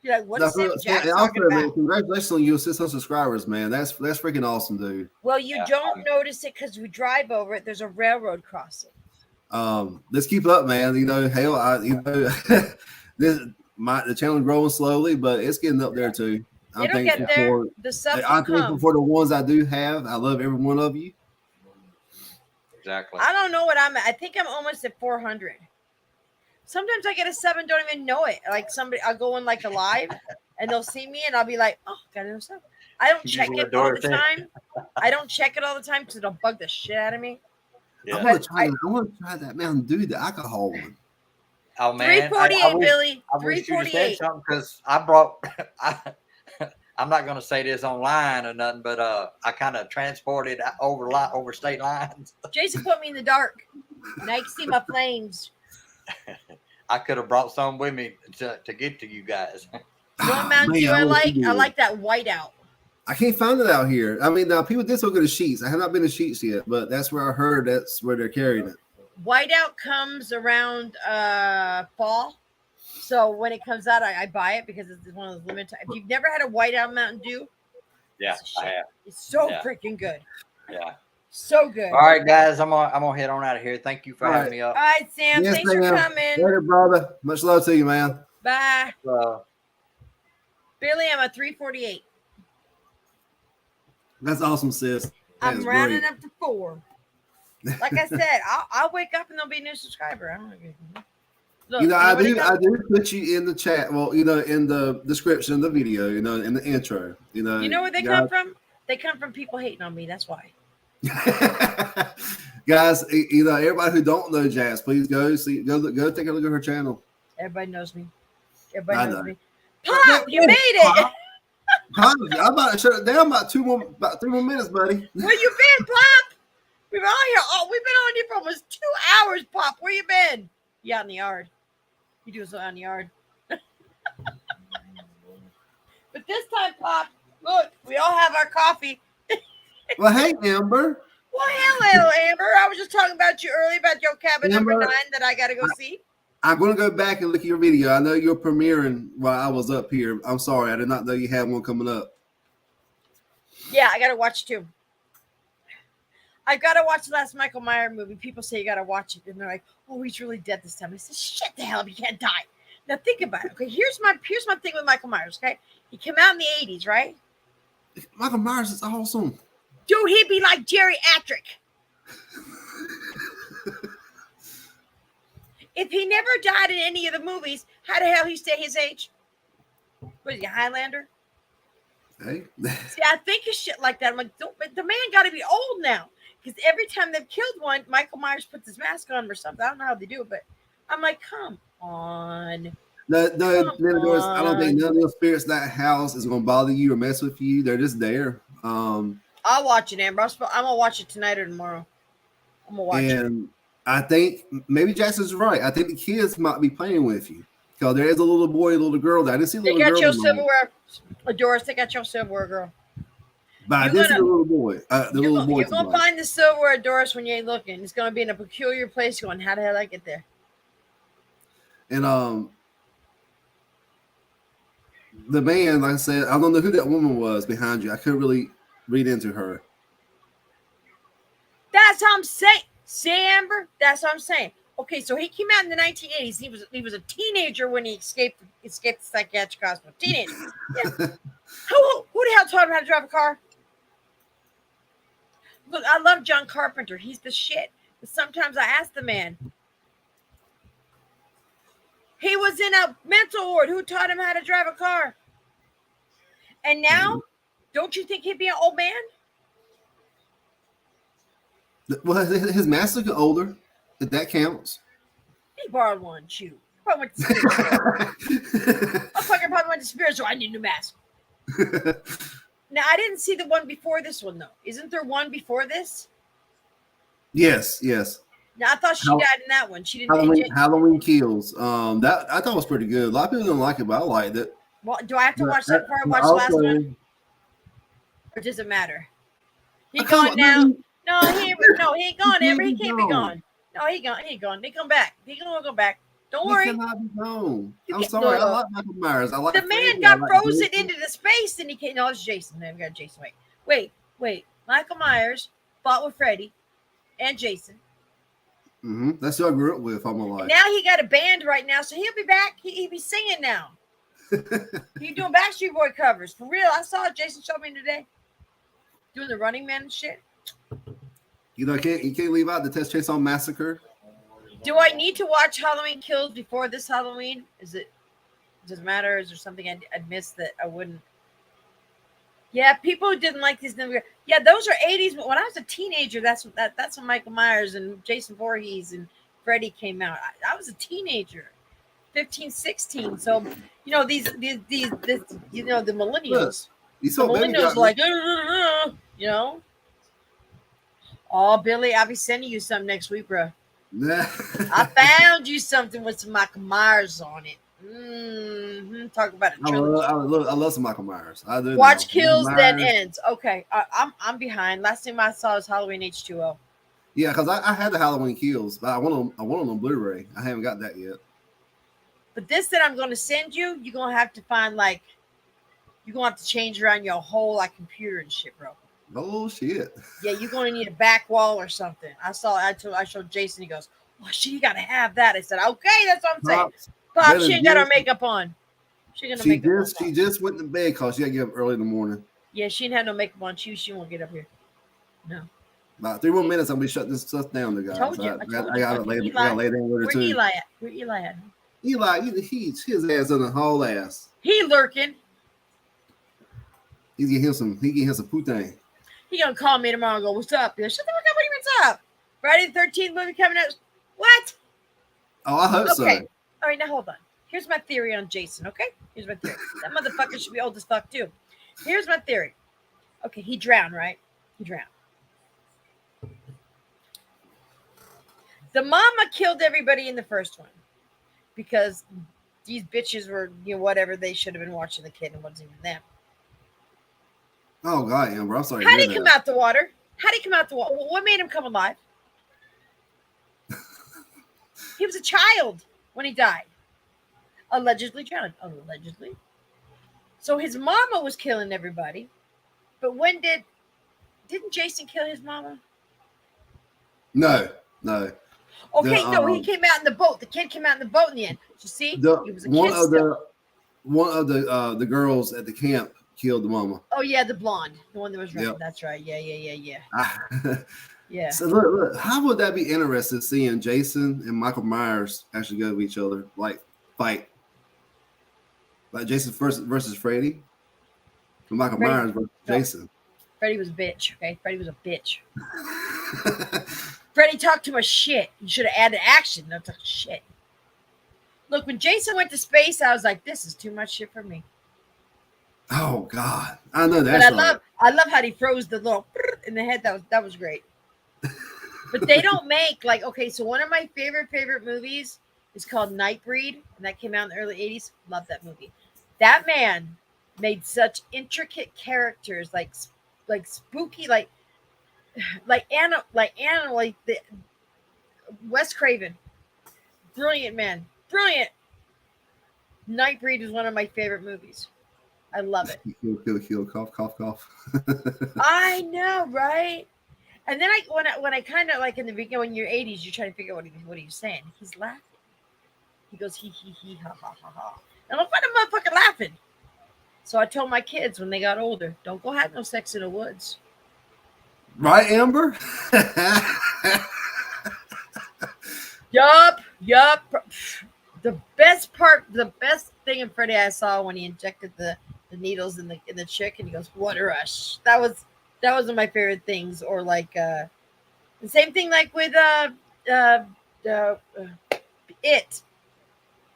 You're like, what's Sam Jack talking about? Congratulations on your 600 subscribers, man. That's freaking awesome, dude. Well, you don't notice it because we drive over it. There's a railroad crossing. Let's keep up, man. You know, hell, the channel growing slowly, but it's getting up there too. It'll get there. The stuff will I'm thankful come. for the ones I do have. I love every one of you. Exactly. I don't know what I'm at. I think I'm almost at 400. Sometimes I get a 7, don't even know it. Like I'll go in like a live and they'll see me and I'll be like, oh, got a new sub. I don't check it all the time. I don't check it all the time because it'll bug the shit out of me. Yeah. I want to try that Mountain Dew, the alcohol one. Oh man, 348, Billy. I wish you 348. something because I brought. I'm not going to say this online or nothing, but I kind of transported over state lines. Jason put me in the dark. Now you can see my flames. I could have brought some with me to get to you guys. You know what Mountain Dew I like? I like that whiteout. I can't find it out here. I mean, now people did so go to Sheets. I have not been to Sheets yet, but that's where I heard that's where they're carrying it. Whiteout comes around fall. So when it comes out, I buy it because it's one of those limited. If you've never had a whiteout Mountain Dew, Yeah, I have. it's so Yeah. freaking good. Yeah. So good. All right, guys, I'm gonna head on out of here. Thank you for having me up. All right, Sam. Yes, Thanks for ma'am. coming. Later, brother. Much love to you, man. Bye. Uh, Billy, I'm at 348. That's awesome, sis. I'm That's rounding great. up to 4. Like I said, I'll wake up and there'll be a new subscriber. I don't know. Look, You know, I what it do put you in the chat. Well, you know, in the description of the video, you know, in the intro. You know where they come from? They come from people hating on me. That's why. Guys, you know, everybody who don't know Jazz, please go take a look at her channel. Everybody knows me. I Everybody know. knows me. Pop, you made it. Pop, I'm about to shut it down about 3 more minutes, buddy. Where you been, Pop? We've been on here. Oh, we've been on here for almost 2 hours, Pop. Where you been? You out in the yard. You do something out in the yard. But this time, Pop, look, we all have our coffee. Well, hey, Amber. Well, hello, Amber. I was just talking about you earlier about your cabin number Amber, 9 that I got to go see. I'm going to go back and look at your video. I know you're premiering while I was up here. I'm sorry. I did not know you had one coming up. Yeah, I got to watch too. I got to watch the last Michael Myers movie. People say you got to watch it. And they're like, oh, he's really dead this time. I said, shut the hell up. You can't die. Now think about it. Okay, here's my thing with Michael Myers. Okay, he came out in the 80s, right? Michael Myers is awesome. Dude, he'd be like geriatric. If he never died in any of the movies, how the hell he stay his age? Was he a Highlander? Hey. See, I think of shit like that. I'm like, but the man got to be old now. Because every time they've killed one, Michael Myers puts his mask on or something. I don't know how they do it, but I'm like, come on. No, I don't think none of those spirits in that house is going to bother you or mess with you. They're just there. I'll watch it, Amber. I'm going to watch it tonight or tomorrow. I'm going to watch it. And I think maybe Jackson's right. I think the kids might be playing with you. Because there is a little boy, a little girl. I didn't see a little girl. They got your silverware. Doris, they got your silverware, girl. But I did see the little boy. You're going to find the silverware, Doris, when you ain't looking. It's going to be in a peculiar place going, how the hell did I get there? And the man, like I said, I don't know who that woman was behind you. I couldn't really read into her. That's what I'm saying. See, Amber? That's what I'm saying. Okay, so he came out in the 1980s. He was a teenager when he escaped the psychiatric hospital. Teenager. Yeah. Who the hell taught him how to drive a car? Look, I love John Carpenter. He's the shit. But sometimes I ask the man. He was in a mental ward. Who taught him how to drive a car? And now, don't you think he'd be an old man? Well, his mask looking older. If that counts. He borrowed one. Shoot. Probably went to Spirit. I fucking probably went to Spirit, so I need a new mask. Now, I didn't see the one before this one, though. Isn't there one before this? Yes. Now, I thought she died in that one. She didn't. Halloween Kills. That I thought was pretty good. A lot of people don't like it, but I liked it. Well, do I have to watch that before I watch the last one? Or does it matter? He gone now. No, he ain't gone, Amber. He can't be gone. No, he ain't gone. They come back. He gonna go back. Don't worry. He cannot be gone. I'm sorry. I like Michael Myers. I like the man got frozen into the space and he can't. No, it's Jason. We got Jason. Wait. Michael Myers fought with Freddy and Jason. That's who I grew up with all my life. And now he got a band right now, so he'll be back. He'll be singing now. He's doing Backstreet Boy covers. For real, I saw it. Jason showed me today. Doing the Running Man and shit. You know, you can't leave out the Texas Chainsaw Massacre. Do I need to watch Halloween Kills before this Halloween? Does it matter? Is there something I'd miss that I wouldn't? Yeah, people who didn't like these. Yeah, those are 80s. But when I was a teenager, that's when Michael Myers and Jason Voorhees and Freddy came out. I was a teenager, 15, 16. So, you know, these you know, the millennials. You saw the millennials like, you know. Oh, Billy, I'll be sending you something next week, bro. I found you something with some Michael Myers on it. Talk about it. I love some Michael Myers. I do. Watch Kills Then Ends. Okay, I'm behind. Last thing I saw was Halloween H2O. Yeah, because I had the Halloween Kills, but I want them on Blu-ray. I haven't got that yet. But this that I'm going to send you, you're going to have to find you're going to have to change around your whole computer and shit, bro. Oh shit. Yeah, you're going to need a back wall or something. I showed Jason. He goes, "Oh shit, you got to have that." I said, "Okay, that's what I'm saying." Pop, she ain't got her makeup on. She just went to bed because she got to get up early in the morning. Yeah, she didn't have no makeup on. She won't get up here. No. About 3 more minutes, I'll be shutting this stuff down, guys. I told you. I got to lay down with her too. Where Eli at? Where Eli at? Eli, his ass on the whole ass. He lurking. He getting him some poutine. He gonna call me tomorrow and go, "What's up?" Shut the fuck up. What's up? Friday the 13th movie coming out. What? Oh, I hope so. All right, now hold on. Here's my theory on Jason, okay? Here's my theory. That motherfucker should be old as fuck, too. Here's my theory. Okay, he drowned, right? He drowned. The mama killed everybody in the first one because these bitches were, whatever. They should have been watching the kid and it wasn't even them. Oh, God, Amber, I'm sorry. How did he come out the water? What made him come alive? He was a child when he died. Allegedly drowned. Allegedly. So his mama was killing everybody. But didn't Jason kill his mama? No. Okay, he came out in the boat. The kid came out in the boat in the end. You see? He was a kid one of the girls at the camp killed the mama. Oh yeah, the blonde. The one that was running. Yep. That's right. Yeah. Yeah. So look, how would that be interesting seeing Jason and Michael Myers actually go to each other, fight? Like Jason versus Freddy? And Michael Myers versus Jason. Freddy was a bitch, okay? Freddy was a bitch. Freddy talked too much shit. You should have added action. Not talk shit. Look, when Jason went to space, I was like, this is too much shit for me. Oh God. I know that. But I love how he froze the little in the head. That was great. But they don't make so one of my favorite movies is called Nightbreed, and that came out in the early 80s. Love that movie. That man made such intricate characters, like spooky, like the Wes Craven. Brilliant man. Brilliant. Nightbreed is one of my favorite movies. I love it. Kill, cough. I know, right? And then when I kind of in the beginning, when you're 80s, you're trying to figure out what he's saying. He's laughing. He goes, he, ha, ha, ha, ha. And I'm find a motherfucker laughing. So I told my kids when they got older, don't go have no sex in the woods. Right, Amber? Yup. The best thing in Freddy I saw when he injected the needles in the chick and he goes, "What a rush." That was one of my favorite things. Or the same thing with It.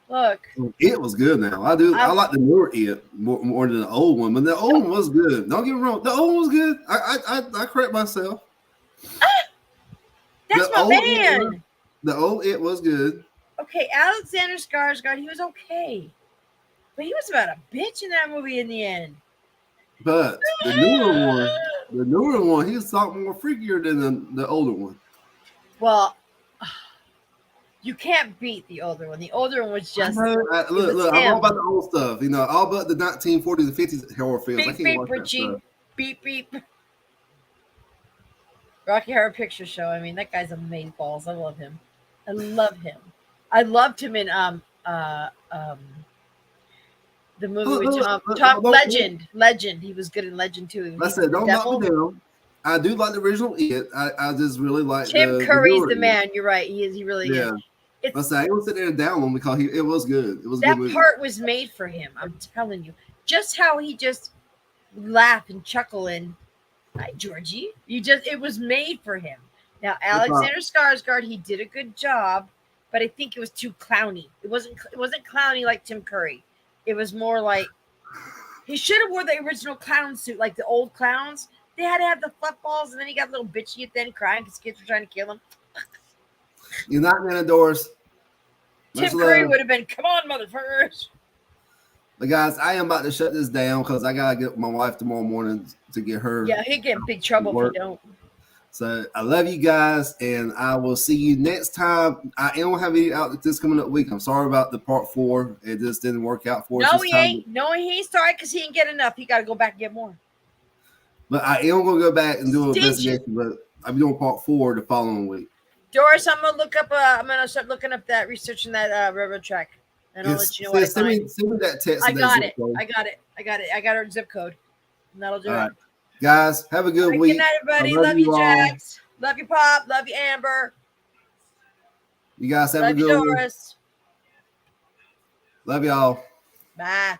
Look, It was good. Now I like the newer It more than the old one, but the old one was good. Don't get me wrong, the old one was good. I correct myself. That's my man. The old It was good. Okay, Alexander Skarsgård, he was okay, but he was about a bitch in that movie in the end. But the newer one, he was talking more freakier than the older one. Well, you can't beat the older one. The older one was just look. I'm all about the old stuff, all but the 1940s and 50s horror films. Beep, beep, Richie. Beep, beep. Rocky Horror Picture Show. I mean, that guy's amazing balls. I love him. I love him. I loved him in the movie with Tom Legend. Legend. He was good in Legend too. I said, don't knock me down. I do like the original It. I just really like Tim Curry's the man. You're right. He is. He really is. I said I don't sit there and down one because it was good. It was that a good movie. part was made for him. I'm telling you, just how he just laugh and chuckle and hi Georgie. It was made for him. Now Alexander Skarsgård, he did a good job, but I think it was too clowny. It wasn't clowny like Tim Curry. It was more like he should have wore the original clown suit, like the old clowns. They had to have the fluff balls, and then he got a little bitchy at the end, crying because kids were trying to kill him. You're not gonna Doris. Tim Curry would have been, come on, motherfuckers. But guys, I am about to shut this down because I gotta get my wife tomorrow morning to get her. Yeah, he'd get in big trouble if he don't. So I love you guys, and I will see you next time. I don't have any out this coming up week. I'm sorry about the part 4. It just didn't work out for us. No, he ain't. No, he ain't sorry because he didn't get enough. He got to go back and get more. But I am gonna go back and do an investigation. But I'll be doing part 4 the following week. Doris, I'm gonna look up. I'm gonna start looking up that, researching that railroad track, and I'll let you know what I find. Send me that text. I got it. I got her zip code, and that'll do it. Guys, have a good week. Good night, everybody. Love you, Jax. Love you, Pop. Love you, Amber. You guys have a good one. Doris. Love y'all. Bye.